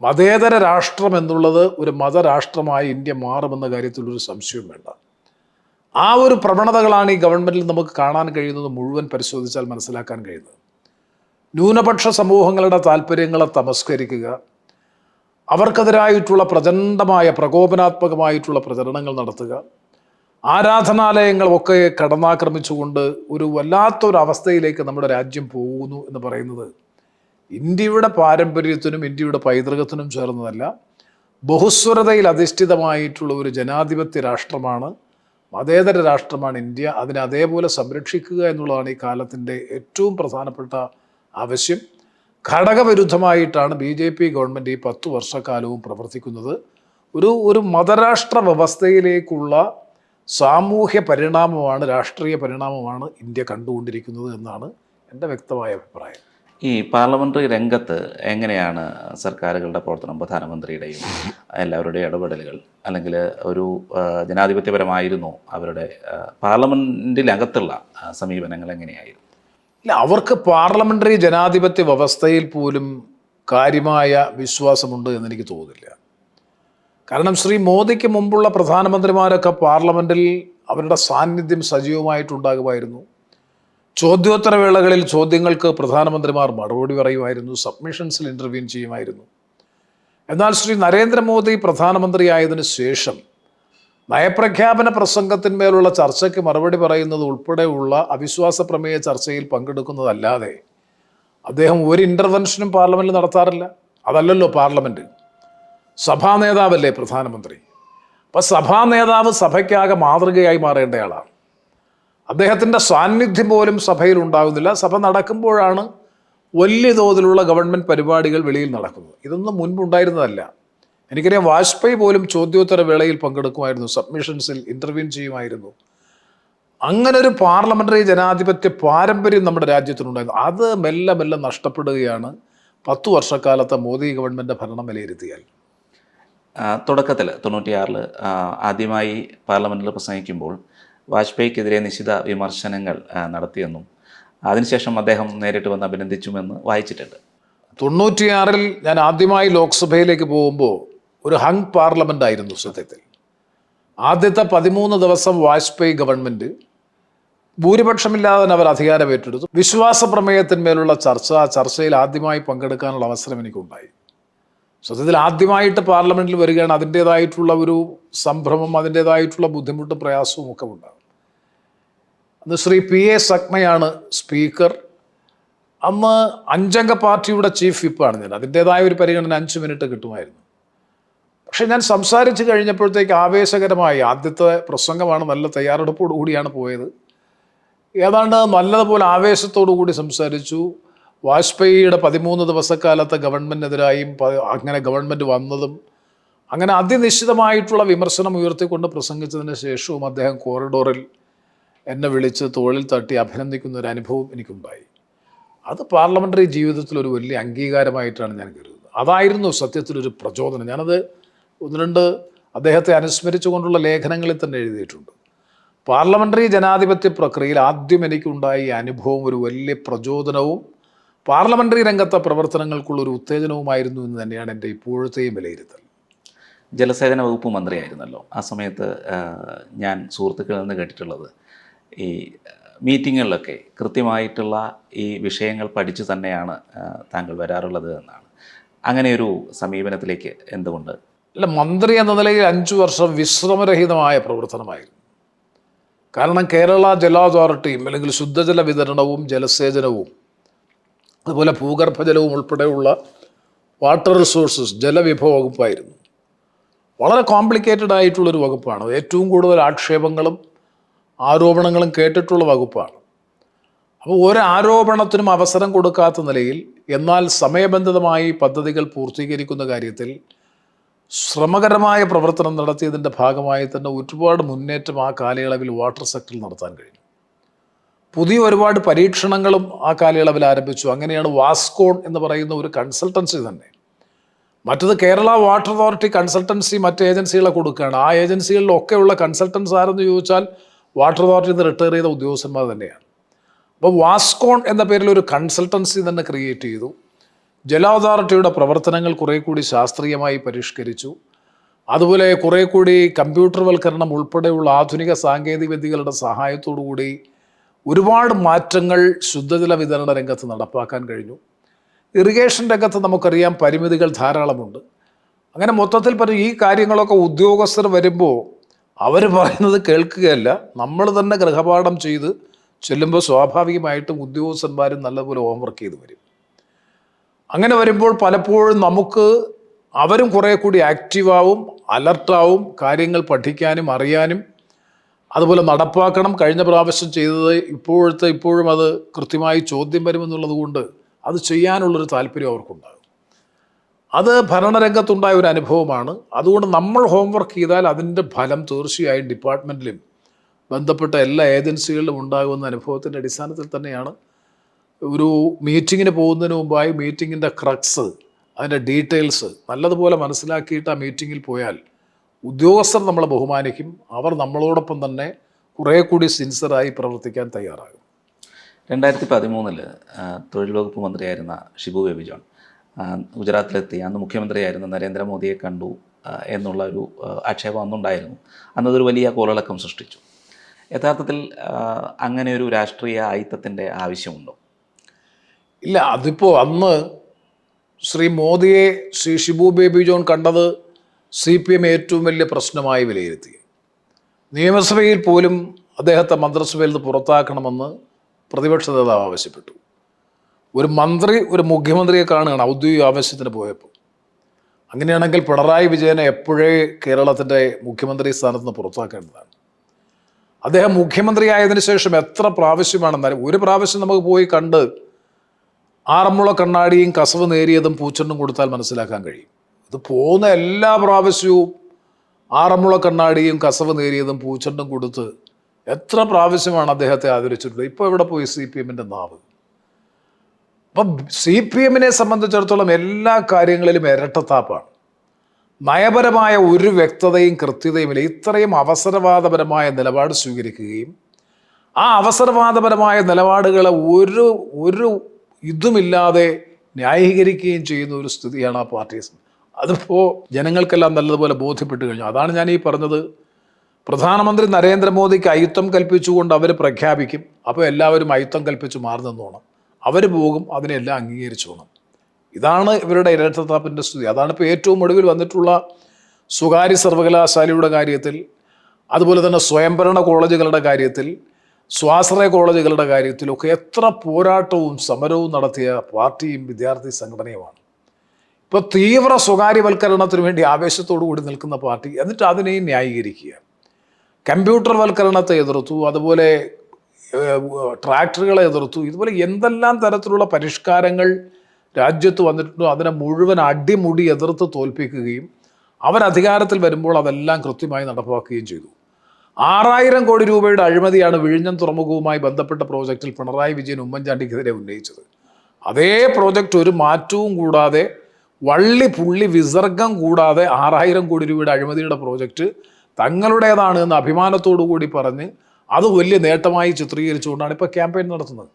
മതേതര രാഷ്ട്രം എന്നുള്ളത് ഒരു മതരാഷ്ട്രമായി ഇന്ത്യ മാറുമെന്ന കാര്യത്തിൽ ഒരു സംശയവും വേണ്ട. ആ ഒരു പ്രവണതകളാണ് ഈ ഗവൺമെൻറ്റിൽ നമുക്ക് കാണാൻ കഴിയുന്നത്, മുഴുവൻ പരിശോധിച്ചാൽ മനസ്സിലാക്കാൻ കഴിയുന്നത്. ന്യൂനപക്ഷ സമൂഹങ്ങളുടെ താല്പര്യങ്ങളെ തമസ്കരിക്കുക, അവർക്കെതിരായിട്ടുള്ള പ്രചണ്ഡമായ പ്രകോപനാത്മകമായിട്ടുള്ള പ്രചരണങ്ങൾ നടത്തുക, ആരാധനാലയങ്ങളൊക്കെ കടന്നാക്രമിച്ചുകൊണ്ട് ഒരു വല്ലാത്തൊരവസ്ഥയിലേക്ക് നമ്മുടെ രാജ്യം പോകുന്നു എന്ന് പറയുന്നത് ഇന്ത്യയുടെ പാരമ്പര്യത്തിനും ഇന്ത്യയുടെ പൈതൃകത്തിനും ചേർന്നതല്ല. ബഹുസ്വരതയിൽ അധിഷ്ഠിതമായിട്ടുള്ള ഒരു ജനാധിപത്യ രാഷ്ട്രമാണ്, മതേതര രാഷ്ട്രമാണ് ഇന്ത്യ. അതിനെ അതേപോലെ സംരക്ഷിക്കുക എന്നുള്ളതാണ് ഈ കാലത്തിൻ്റെ ഏറ്റവും പ്രധാനപ്പെട്ട ആവശ്യം. ഘടകവിരുദ്ധമായിട്ടാണ് BJP ഗവൺമെൻറ് ഈ 10 വർഷക്കാലവും പ്രവർത്തിക്കുന്നത്. ഒരു മതരാഷ്ട്ര വ്യവസ്ഥയിലേക്കുള്ള സാമൂഹ്യ പരിണാമമാണ്, രാഷ്ട്രീയ പരിണാമമാണ് ഇന്ത്യ കണ്ടുകൊണ്ടിരിക്കുന്നത് എന്നാണ് എൻ്റെ വ്യക്തമായ അഭിപ്രായം. ഈ പാർലമെൻ്ററി രംഗത്ത് എങ്ങനെയാണ് സർക്കാരുകളുടെ പ്രവർത്തനം, പ്രധാനമന്ത്രിയുടെയും എല്ലാവരുടെയും ഇടപെടലുകൾ, അല്ലെങ്കിൽ ഒരു ജനാധിപത്യപരമായിരുന്നോ അവരുടെ പാർലമെൻറ്റിനകത്തുള്ള സമീപനങ്ങൾ എങ്ങനെയായിരുന്നു? ഇല്ല, അവർക്ക് പാർലമെൻ്ററി ജനാധിപത്യ വ്യവസ്ഥയിൽ പോലും കാര്യമായ വിശ്വാസമുണ്ട് എന്നെനിക്ക് തോന്നുന്നില്ല. കാരണം ശ്രീ മോദിക്ക് മുമ്പുള്ള പ്രധാനമന്ത്രിമാരൊക്കെ പാർലമെൻറ്റിൽ അവരുടെ സാന്നിധ്യം സജീവമായിട്ടുണ്ടാകുമായിരുന്നു. ചോദ്യോത്തരവേളകളിൽ ചോദ്യങ്ങൾക്ക് പ്രധാനമന്ത്രിമാർ മറുപടി പറയുമായിരുന്നു, സബ്മിഷൻസിൽ ഇൻ്റർവ്യൂ ചെയ്യുമായിരുന്നു. എന്നാൽ ശ്രീ നരേന്ദ്രമോദി പ്രധാനമന്ത്രിയായതിനു ശേഷം നയപ്രഖ്യാപന പ്രസംഗത്തിന്മേലുള്ള ചർച്ചയ്ക്ക് മറുപടി പറയുന്നത് ഉൾപ്പെടെയുള്ള അവിശ്വാസ പ്രമേയ ചർച്ചയിൽ പങ്കെടുക്കുന്നതല്ലാതെ അദ്ദേഹം ഒരു ഇൻ്റർവെൻഷനും പാർലമെൻറ്റിൽ നടത്താറില്ല. അതല്ലല്ലോ പാർലമെൻറ്റ്. സഭാ നേതാവല്ലേ പ്രധാനമന്ത്രി. അപ്പം സഭാ നേതാവ് സഭയ്ക്കാകെ മാതൃകയായി മാറേണ്ടയാളാണ്. അദ്ദേഹത്തിൻ്റെ സാന്നിധ്യം പോലും സഭയിൽ ഉണ്ടാകുന്നില്ല. സഭ നടക്കുമ്പോഴാണ് വലിയ തോതിലുള്ള ഗവൺമെൻറ് പരിപാടികൾ വെളിയിൽ നടക്കുന്നത്. ഇതൊന്നും മുൻപുണ്ടായിരുന്നതല്ല. എനിക്കറിയാം, വാജ്പേയി പോലും ചോദ്യോത്തര വേളയിൽ പങ്കെടുക്കുമായിരുന്നു, സബ്മിഷൻസിൽ ഇൻ്റർവ്യൂ ചെയ്യുമായിരുന്നു. അങ്ങനൊരു പാർലമെൻ്ററി ജനാധിപത്യ പാരമ്പര്യം നമ്മുടെ രാജ്യത്തിനുണ്ടായിരുന്നു. അത് മെല്ലെ മെല്ലെ നഷ്ടപ്പെടുകയാണ് 10 വർഷക്കാലത്തെ മോദി ഗവൺമെൻറ് ഭരണം വിലയിരുത്തിയാൽ. തുടക്കത്തിൽ 96-ൽ ആദ്യമായി പാർലമെൻറ്റിൽ പ്രസംഗിക്കുമ്പോൾ വാജ്പേയിക്കെതിരെ നിശിത വിമർശനങ്ങൾ നടത്തിയെന്നും അതിനുശേഷം അദ്ദേഹം നേരിട്ട് വന്ന് അഭിനന്ദിച്ചുമെന്ന് വായിച്ചിട്ടുണ്ട്. 96-ൽ ഞാൻ ആദ്യമായി ലോക്സഭയിലേക്ക് പോകുമ്പോൾ ഒരു ഹങ് പാർലമെൻ്റ് ആയിരുന്നു സത്യത്തിൽ. ആദ്യത്തെ 13 ദിവസം വാജ്പേയി ഗവൺമെൻറ് ഭൂരിപക്ഷമില്ലാതെ തന്നെ അവർ അധികാരം ഏറ്റെടുത്തു. വിശ്വാസ പ്രമേയത്തിന്മേലുള്ള ചർച്ചയിൽ ആദ്യമായി പങ്കെടുക്കാനുള്ള അവസരം എനിക്കുണ്ടായി. സത്യത്തിൽ ആദ്യമായിട്ട് പാർലമെൻറ്റിൽ വരികയാണ്. അതിൻ്റേതായിട്ടുള്ള ഒരു സംഭ്രമം, അതിൻ്റേതായിട്ടുള്ള ബുദ്ധിമുട്ടും പ്രയാസവും ഒക്കെ ഉണ്ടാകും. അന്ന് ശ്രീ PA സക്മയാണ് സ്പീക്കർ. അന്ന് 5 അംഗ പാർട്ടിയുടെ ചീഫ് വിപ്പാണ് ഞാൻ. അതിൻ്റേതായ ഒരു പരിഗണന 5 മിനിറ്റ് കിട്ടുമായിരുന്നു. പക്ഷെ ഞാൻ സംസാരിച്ച് കഴിഞ്ഞപ്പോഴത്തേക്ക് ആവേശകരമായി, ആദ്യത്തെ പ്രസംഗമാണ്, നല്ല തയ്യാറെടുപ്പോടു കൂടിയാണ് പോയത്. ഏതാണ്ട് നല്ലതുപോലെ ആവേശത്തോടു കൂടി സംസാരിച്ചു. വാജ്പേയിയുടെ 13 ദിവസക്കാലത്തെ ഗവൺമെൻറ്റിനെതിരായും അങ്ങനെ ഗവൺമെൻറ് വന്നതും അങ്ങനെ അതിനിശ്ചിതമായിട്ടുള്ള വിമർശനം ഉയർത്തിക്കൊണ്ട് പ്രസംഗിച്ചതിന് ശേഷവും അദ്ദേഹം കോറിഡോറിൽ എന്നെ വിളിച്ച് തോളിൽ തട്ടി അഭിനന്ദിക്കുന്ന ഒരു അനുഭവം എനിക്കുണ്ടായി. അത് പാർലമെൻ്ററി ജീവിതത്തിലൊരു വലിയ അംഗീകാരമായിട്ടാണ് ഞാൻ കരുതുന്നത്. അതായിരുന്നു സത്യത്തിലൊരു പ്രചോദനം. ഞാനത് 1-2 അദ്ദേഹത്തെ അനുസ്മരിച്ചുകൊണ്ടുള്ള ലേഖനങ്ങളിൽ തന്നെ എഴുതിയിട്ടുണ്ട്. പാർലമെൻ്ററി ജനാധിപത്യ പ്രക്രിയയിൽ ആദ്യം എനിക്കുണ്ടായ ഈ അനുഭവം ഒരു വലിയ പ്രചോദനവും പാർലമെൻ്ററി രംഗത്തെ പ്രവർത്തനങ്ങൾക്കുള്ളൊരു ഉത്തേജനവുമായിരുന്നു എന്ന് തന്നെയാണ് എൻ്റെ ഇപ്പോഴത്തെയും വിലയിരുത്തൽ. ജലസേചന വകുപ്പ് മന്ത്രിയായിരുന്നല്ലോ ആ സമയത്ത്. ഞാൻ സുഹൃത്തുക്കളിൽ നിന്ന് കേട്ടിട്ടുള്ളത്, ഈ മീറ്റിങ്ങുകളിലൊക്കെ കൃത്യമായിട്ടുള്ള ഈ വിഷയങ്ങൾ പഠിച്ചു തന്നെയാണ് താങ്കൾ വരാറുള്ളത് എന്നാണ്. അങ്ങനെയൊരു സമീപനത്തിലേക്ക് എന്തുകൊണ്ട്? അല്ല, മന്ത്രി എന്ന നിലയിൽ 5 വർഷം വിശ്രമരഹിതമായ പ്രവർത്തനമായിരുന്നു. കാരണം കേരള ജല അതോറിറ്റിയും അല്ലെങ്കിൽ ശുദ്ധജല വിതരണവും ജലസേചനവും അതുപോലെ ഭൂഗർഭജലവും ഉൾപ്പെടെയുള്ള വാട്ടർ റിസോഴ്സസ് ജലവിഭവ വകുപ്പായിരുന്നു. വളരെ കോംപ്ലിക്കേറ്റഡ് ആയിട്ടുള്ളൊരു വകുപ്പാണ്. ഏറ്റവും കൂടുതൽ ആക്ഷേപങ്ങളും ആരോപണങ്ങളും കേട്ടിട്ടുള്ള വകുപ്പാണ്. അപ്പോൾ ഒരു ആരോപണത്തിനും അവസരം കൊടുക്കാത്ത നിലയിൽ എന്നാൽ സമയബന്ധിതമായി പദ്ധതികൾ പൂർത്തീകരിക്കുന്ന കാര്യത്തിൽ ശ്രമകരമായ പ്രവർത്തനം നടത്തിയതിൻ്റെ ഭാഗമായി തന്നെ ഒരുപാട് മുന്നേറ്റം ആ കാലയളവിൽ വാട്ടർ സെക്ടറിൽ നടത്താൻ കഴിഞ്ഞു. പുതിയ ഒരുപാട് പരീക്ഷണങ്ങളും ആ കാലയളവിൽ ആരംഭിച്ചു. അങ്ങനെയാണ് വാസ്കോൺ എന്ന് പറയുന്ന ഒരു കൺസൾട്ടൻസി തന്നെ. മറ്റത് കേരള വാട്ടർ അതോറിറ്റി കൺസൾട്ടൻസി മറ്റ് ഏജൻസികളെ കൊടുക്കുകയാണ്. ആ ഏജൻസികളിലൊക്കെയുള്ള കൺസൾട്ടൻസ് ആരെന്ന് ചോദിച്ചാൽ വാട്ടർ അതോറിറ്റിയിൽ നിന്ന് റിട്ടയർ ചെയ്ത ഉദ്യോഗസ്ഥന്മാർ തന്നെയാണ്. അപ്പോൾ വാസ്കോൺ എന്ന പേരിൽ ഒരു കൺസൾട്ടൻസി തന്നെ ക്രിയേറ്റ് ചെയ്തു. ജല അതോറിറ്റിയുടെ പ്രവർത്തനങ്ങൾ കുറേ കൂടി ശാസ്ത്രീയമായി പരിഷ്കരിച്ചു. അതുപോലെ കുറേ കൂടി കമ്പ്യൂട്ടർവൽക്കരണം ഉൾപ്പെടെയുള്ള ആധുനിക സാങ്കേതിക വിദ്യകളുടെ സഹായത്തോടു കൂടി ഒരുപാട് മാറ്റങ്ങൾ ശുദ്ധജല വിതരണ രംഗത്ത് നടപ്പാക്കാൻ കഴിഞ്ഞു. ഇറിഗേഷൻ രംഗത്ത് നമുക്കറിയാം പരിമിതികൾ ധാരാളമുണ്ട്. അങ്ങനെ മൊത്തത്തിൽ ഈ കാര്യങ്ങളൊക്കെ ഉദ്യോഗസ്ഥർ വരുമ്പോൾ അവർ പറയുന്നത് കേൾക്കുകയല്ല, നമ്മൾ തന്നെ ഗൃഹപാഠം ചെയ്ത് ചെല്ലുമ്പോൾ സ്വാഭാവികമായിട്ടും ഉദ്യോഗസ്ഥന്മാരും നല്ലപോലെ ഹോംവർക്ക് ചെയ്ത് വരും. അങ്ങനെ വരുമ്പോൾ പലപ്പോഴും നമുക്ക് അവരും കുറേ കൂടി ആക്റ്റീവാവും, അലർട്ടാവും, കാര്യങ്ങൾ പഠിക്കാനും അറിയാനും അതുപോലെ നടപ്പാക്കണം. കഴിഞ്ഞ പ്രാവശ്യം ചെയ്തത് ഇപ്പോഴും അത് കൃത്യമായി ചോദ്യം വരുമെന്നുള്ളത് കൊണ്ട് അത് ചെയ്യാനുള്ളൊരു താല്പര്യം അവർക്കുണ്ടാകും. അത് ഭരണരംഗത്തുണ്ടായ ഒരു അനുഭവമാണ്. അതുകൊണ്ട് നമ്മൾ ഹോംവർക്ക് ചെയ്താൽ അതിൻ്റെ ഫലം തീർച്ചയായും ഡിപ്പാർട്ട്മെൻറ്റിലും ബന്ധപ്പെട്ട എല്ലാ ഏജൻസികളിലും ഉണ്ടാകുന്ന അനുഭവത്തിൻ്റെ അടിസ്ഥാനത്തിൽ തന്നെയാണ് ഒരു മീറ്റിങ്ങിന് പോകുന്നതിന് മുമ്പായി മീറ്റിങ്ങിൻ്റെ ക്രക്സ്, അതിൻ്റെ ഡീറ്റെയിൽസ് നല്ലതുപോലെ മനസ്സിലാക്കിയിട്ട് ആ മീറ്റിങ്ങിൽ പോയാൽ ഉദ്യോഗസ്ഥർ നമ്മളെ ബഹുമാനിക്കും. അവർ നമ്മളോടൊപ്പം തന്നെ കുറേ കൂടി സിൻസിയറായി പ്രവർത്തിക്കാൻ തയ്യാറാകും. 2013 തൊഴിൽ വകുപ്പ് മന്ത്രിയായിരുന്ന ഷിബു ബേബി ജോൺ ഗുജറാത്തിലെത്തി. അന്ന് മുഖ്യമന്ത്രിയായിരുന്ന നരേന്ദ്രമോദിയെ കണ്ടു എന്നുള്ള ഒരു ആക്ഷേപം അന്നുണ്ടായിരുന്നു. അന്നതൊരു വലിയ കോളിളക്കം സൃഷ്ടിച്ചു. യഥാർത്ഥത്തിൽ അങ്ങനെ ഒരു രാഷ്ട്രീയ ആയിത്തത്തിൻ്റെ ആവശ്യമുണ്ടോ? ഇല്ല, അതിപ്പോൾ അന്ന് ശ്രീ മോദിയെ ശ്രീ ഷിബു ബേബി ജോൺ കണ്ടത് CPM ഏറ്റവും വലിയ പ്രശ്നമായി വിലയിരുത്തി. നിയമസഭയിൽ പോലും അദ്ദേഹത്തെ മന്ത്രിസഭയിൽ നിന്ന് പുറത്താക്കണമെന്ന് പ്രതിപക്ഷ നേതാവ് ആവശ്യപ്പെട്ടു. ഒരു മന്ത്രി ഒരു മുഖ്യമന്ത്രിയെ കാണുകയാണ് ഔദ്യോഗിക ആവശ്യത്തിന് പോയപ്പോൾ. അങ്ങനെയാണെങ്കിൽ പിണറായി വിജയനെ എപ്പോഴേ കേരളത്തിൻ്റെ മുഖ്യമന്ത്രി സ്ഥാനത്ത് നിന്ന് പുറത്താക്കേണ്ടതാണ്. അദ്ദേഹം മുഖ്യമന്ത്രിയായതിനു ശേഷം എത്ര പ്രാവശ്യമാണെന്നാലും ഒരു പ്രാവശ്യം നമുക്ക് പോയി കണ്ട് ആറന്മുള കണ്ണാടിയും കസവ് നേരിയതും പൂച്ചെണ്ടും കൊടുത്താൽ മനസ്സിലാക്കാൻ കഴിയും. ഇത് പോകുന്ന എല്ലാ പ്രാവശ്യവും ആറന്മുള കണ്ണാടിയും കസവ് നേരിയതും പൂച്ചെണ്ടും കൊടുത്ത് എത്ര പ്രാവശ്യമാണ് അദ്ദേഹത്തെ ആദരിച്ചിട്ടുള്ളത്. ഇപ്പോൾ എവിടെ പോയി CPM-ൻ്റെ നാവ്? അപ്പം CPM-നെ സംബന്ധിച്ചിടത്തോളം എല്ലാ കാര്യങ്ങളിലും ഇരട്ടത്താപ്പാണ്. നയപരമായ ഒരു വ്യക്തതയും കൃത്യതയുമില്ല. ഇത്രയും അവസരവാദപരമായ നിലപാട് സ്വീകരിക്കുകയും ആ അവസരവാദപരമായ നിലപാടുകളെ ഒരു ഇതുമില്ലാതെ ന്യായീകരിക്കുകയും ചെയ്യുന്ന ഒരു സ്ഥിതിയാണ് ആ പാർട്ടിയെ. അതിപ്പോൾ ജനങ്ങൾക്കെല്ലാം നല്ലതുപോലെ ബോധ്യപ്പെട്ട് കഴിഞ്ഞു. അതാണ് ഞാൻ ഈ പറഞ്ഞത്. പ്രധാനമന്ത്രി നരേന്ദ്രമോദിക്ക് അയിത്തം കൽപ്പിച്ചുകൊണ്ട് അവർ പ്രഖ്യാപിക്കും. അപ്പോൾ എല്ലാവരും അയിത്തം കൽപ്പിച്ച് മാറി നിന്നോണം. അവർ പോകും, അതിനെല്ലാം അംഗീകരിച്ചോണം. ഇതാണ് ഇവരുടെ ഇരട്ടത്താപ്പിൻ്റെ സ്ഥിതി. അതാണ് ഇപ്പോൾ ഏറ്റവും ഒടുവിൽ വന്നിട്ടുള്ള സ്വകാര്യ സർവകലാശാലയുടെ കാര്യത്തിൽ, അതുപോലെ തന്നെ സ്വയംഭരണ കോളേജുകളുടെ കാര്യത്തിൽ, സ്വാശ്രയ കോളേജുകളുടെ കാര്യത്തിലൊക്കെ എത്ര പോരാട്ടവും സമരവും നടത്തിയ പാർട്ടിയും വിദ്യാർത്ഥി സംഘടനയുമാണ്. ഇപ്പോൾ തീവ്ര സ്വകാര്യവൽക്കരണത്തിന് വേണ്ടി ആവേശത്തോടു കൂടി നിൽക്കുന്ന പാർട്ടി, എന്നിട്ട് അതിനെയും ന്യായീകരിക്കുക. കമ്പ്യൂട്ടർവൽക്കരണത്തെ എതിർത്തു, അതുപോലെ ട്രാക്ടറുകളെ എതിർത്തു. ഇതുപോലെ എന്തെല്ലാം തരത്തിലുള്ള പരിഷ്കാരങ്ങൾ രാജ്യത്ത് വന്നിട്ടുണ്ടോ അതിനെ മുഴുവൻ അടിമുടി എതിർത്ത് തോൽപ്പിക്കുകയും അവരധികാരത്തിൽ വരുമ്പോൾ അതെല്ലാം കൃത്യമായി നടപ്പാക്കുകയും ചെയ്തു. 6000 കോടി രൂപയുടെ അഴിമതിയാണ് വിഴിഞ്ഞം തുറമുഖവുമായി ബന്ധപ്പെട്ട പ്രോജക്റ്റിൽ പിണറായി വിജയൻ ഉമ്മൻചാണ്ടിക്കെതിരെ ഉന്നയിച്ചത്. അതേ പ്രോജക്റ്റ് ഒരു മാറ്റവും കൂടാതെ, വള്ളി പുള്ളി വിസർഗം കൂടാതെ 6000 കോടി രൂപയുടെ അഴിമതിയുടെ പ്രോജക്റ്റ് തങ്ങളുടേതാണ് എന്ന് അഭിമാനത്തോടു കൂടി പറഞ്ഞ് അത് വലിയ നേട്ടമായി ചിത്രീകരിച്ചുകൊണ്ടാണ് ഇപ്പോൾ ക്യാമ്പയിൻ നടത്തുന്നത്.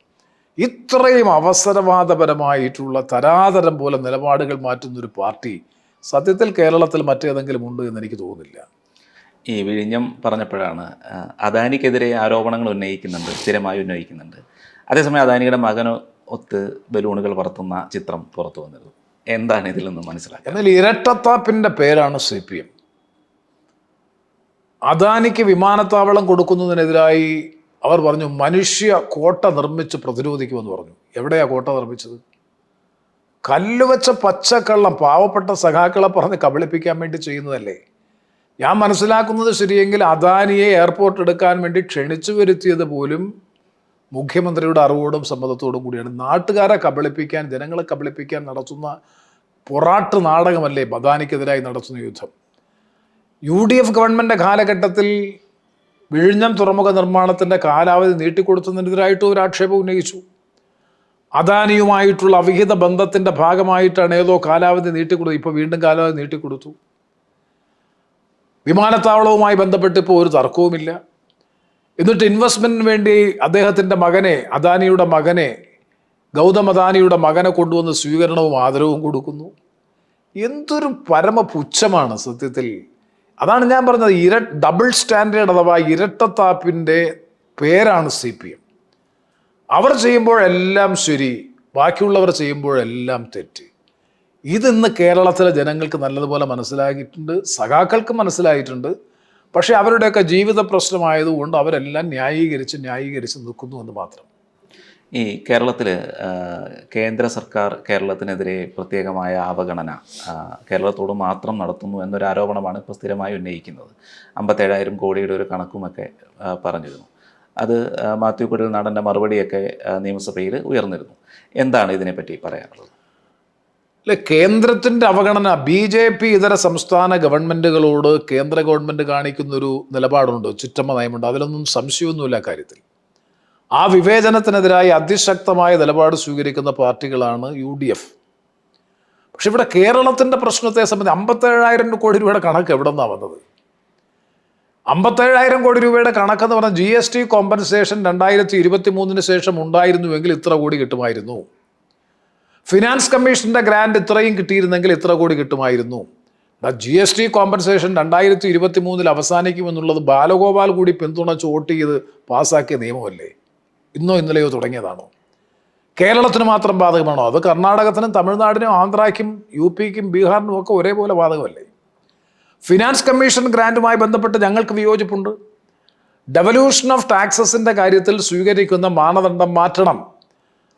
ഇത്രയും അവസരവാദപരമായിട്ടുള്ള തരാതരം പോലെ നിലപാടുകൾ മാറ്റുന്നൊരു പാർട്ടി സത്യത്തിൽ കേരളത്തിൽ മറ്റേതെങ്കിലും ഉണ്ട് എന്ന് എനിക്ക് തോന്നുന്നില്ല. ഈ വിഴിഞ്ഞം പറഞ്ഞപ്പോഴാണ് അദാനിക്കെതിരെ ആരോപണങ്ങൾ ഉന്നയിക്കുന്നുണ്ട്, സ്ഥിരമായി ഉന്നയിക്കുന്നുണ്ട്. അതേസമയം അദാനിയുടെ മകന് ഒത്ത് ബലൂണുകൾ പറത്തുന്ന ചിത്രം പുറത്തു വന്നിരുന്നു. എന്താണ് ഇതിൽ നിന്ന് മനസ്സിലാക്കുക? എന്നാൽ ഇരട്ടത്താപ്പിൻ്റെ പേരാണ് CPM. അദാനിക്ക് വിമാനത്താവളം കൊടുക്കുന്നതിനെതിരായി അവർ പറഞ്ഞു മനുഷ്യ കോട്ട നിർമ്മിച്ച് പ്രതിരോധിക്കുമെന്ന് പറഞ്ഞു. എവിടെയാണ് കോട്ട നിർമ്മിച്ചത്? കല്ലുവെച്ച പച്ചക്കള്ളം പാവപ്പെട്ട സഖാക്കളെ പറഞ്ഞ് കബളിപ്പിക്കാൻ വേണ്ടി ചെയ്യുന്നതല്ലേ. ഞാൻ മനസ്സിലാക്കുന്നത് ശരിയെങ്കിൽ അദാനിയെ എയർപോർട്ട് എടുക്കാൻ വേണ്ടി ക്ഷണിച്ചു വരുത്തിയത് പോലും മുഖ്യമന്ത്രിയുടെ അറിവോടും സമ്മതത്തോടും കൂടിയാണ്. നാട്ടുകാരെ കബളിപ്പിക്കാൻ, ജനങ്ങളെ കബളിപ്പിക്കാൻ നടത്തുന്ന പൊറാട്ട് നാടകമല്ലേ അദാനിക്കെതിരായി നടത്തുന്ന യുദ്ധം. UDF ഗവൺമെൻറ് കാലഘട്ടത്തിൽ വിഴിഞ്ഞം തുറമുഖ നിർമ്മാണത്തിൻ്റെ കാലാവധി നീട്ടിക്കൊടുത്തതിനെതിരായിട്ടും ഒരു ആക്ഷേപം ഉന്നയിച്ചു. അദാനിയുമായിട്ടുള്ള അവിഹിത ബന്ധത്തിൻ്റെ ഭാഗമായിട്ടാണ് ഏതോ കാലാവധി നീട്ടിക്കൊടുത്തു. ഇപ്പോൾ വീണ്ടും കാലാവധി നീട്ടിക്കൊടുത്തു. വിമാനത്താവളവുമായി ബന്ധപ്പെട്ട് ഇപ്പോൾ ഒരു തർക്കവുമില്ല. എന്നിട്ട് ഇൻവെസ്റ്റ്മെൻറ്റിന് വേണ്ടി അദ്ദേഹത്തിൻ്റെ മകനെ, അദാനിയുടെ മകനെ, ഗൗതം അദാനിയുടെ മകനെ കൊണ്ടുവന്ന് സ്വീകരണവും ആദരവും കൊടുക്കുന്നു. എന്തൊരു പരമപുച്ഛമാണ് സത്യത്തിൽ. അതാണ് ഞാൻ പറഞ്ഞത്, ഡബിൾ സ്റ്റാൻഡേർഡ് അഥവാ ഇരട്ടത്താപ്പിൻ്റെ പേരാണ് CPM. അവർ ചെയ്യുമ്പോഴെല്ലാം ശരി, ബാക്കിയുള്ളവർ ചെയ്യുമ്പോഴെല്ലാം തെറ്റ്. ഇതിന്ന് കേരളത്തിലെ ജനങ്ങൾക്ക് നല്ലതുപോലെ മനസ്സിലാക്കിയിട്ടുണ്ട്, സഖാക്കൾക്ക് മനസ്സിലായിട്ടുണ്ട്. പക്ഷേ അവരുടെയൊക്കെ ജീവിത പ്രശ്നമായതുകൊണ്ട് അവരെല്ലാം ന്യായീകരിച്ച് നിൽക്കുന്നു എന്ന് മാത്രം. ഈ കേരളത്തിൽ കേന്ദ്ര സർക്കാർ കേരളത്തിനെതിരെ പ്രത്യേകമായ അവഗണന കേരളത്തോട് മാത്രം നടത്തുന്നു എന്നൊരു ആരോപണമാണ് ഇപ്പോൾ സ്ഥിരമായി ഉന്നയിക്കുന്നത്. 57,000 കോടിയുടെ ഒരു കണക്കുമൊക്കെ പറഞ്ഞിരുന്നു. അത് മാത്യു കുഴൽനാടൻ്റെ മറുപടിയൊക്കെ നിയമസഭയിൽ ഉയർന്നിരുന്നു. എന്താണ് ഇതിനെപ്പറ്റി പറയാനുള്ളത്? അല്ലെ, കേന്ദ്രത്തിൻ്റെ അവഗണന BJP ഇതര സംസ്ഥാന ഗവൺമെൻറ്റുകളോട് കേന്ദ്ര ഗവൺമെൻറ് കാണിക്കുന്നൊരു നിലപാടുണ്ട്, ചുറ്റമ്മ നയമുണ്ട്. അതിലൊന്നും സംശയമൊന്നുമില്ല കാര്യത്തിൽ. ആ വിവേചനത്തിനെതിരായി അതിശക്തമായ നിലപാട് സ്വീകരിക്കുന്ന പാർട്ടികളാണ് UDF. പക്ഷെ ഇവിടെ കേരളത്തിൻ്റെ പ്രശ്നത്തെ സംബന്ധിച്ച് 57,000 കോടി രൂപയുടെ കണക്ക് എവിടെ നിന്നാണ് വന്നത്? 57,000 കോടി രൂപയുടെ കണക്കെന്ന് പറഞ്ഞാൽ GST കോമ്പൻസേഷൻ 2023 ശേഷം ഉണ്ടായിരുന്നുവെങ്കിൽ ഇത്ര കോടി കിട്ടുമായിരുന്നു. ഫിനാൻസ് കമ്മീഷൻ്റെ ഗ്രാൻഡ് ഇത്രയും കിട്ടിയിരുന്നെങ്കിൽ ഇത്ര കോടി കിട്ടുമായിരുന്നു. GST കോമ്പൻസേഷൻ 2023 അവസാനിക്കുമെന്നുള്ളത് ബാലഗോപാൽ കൂടി പിന്തുണച്ച് വോട്ട് ചെയ്ത് പാസ്സാക്കിയ നിയമമല്ലേ? ഇന്നോ ഇന്നലെയോ തുടങ്ങിയതാണോ? കേരളത്തിന് മാത്രം ബാധകമാണോ? അത് കർണാടകത്തിനും തമിഴ്നാടിനും ആന്ധ്രയ്ക്കും UPക്കും ബീഹാറിനും ഒക്കെ ഒരേപോലെ ബാധകമല്ലേ? ഫിനാൻസ് കമ്മീഷൻ ഗ്രാൻറ്റുമായി ബന്ധപ്പെട്ട് ഞങ്ങൾക്ക് വിയോജിപ്പുണ്ട്. ഡെവല്യൂഷൻ ഓഫ് ടാക്സസിൻ്റെ കാര്യത്തിൽ സ്വീകരിക്കുന്ന മാനദണ്ഡം മാറ്റണം.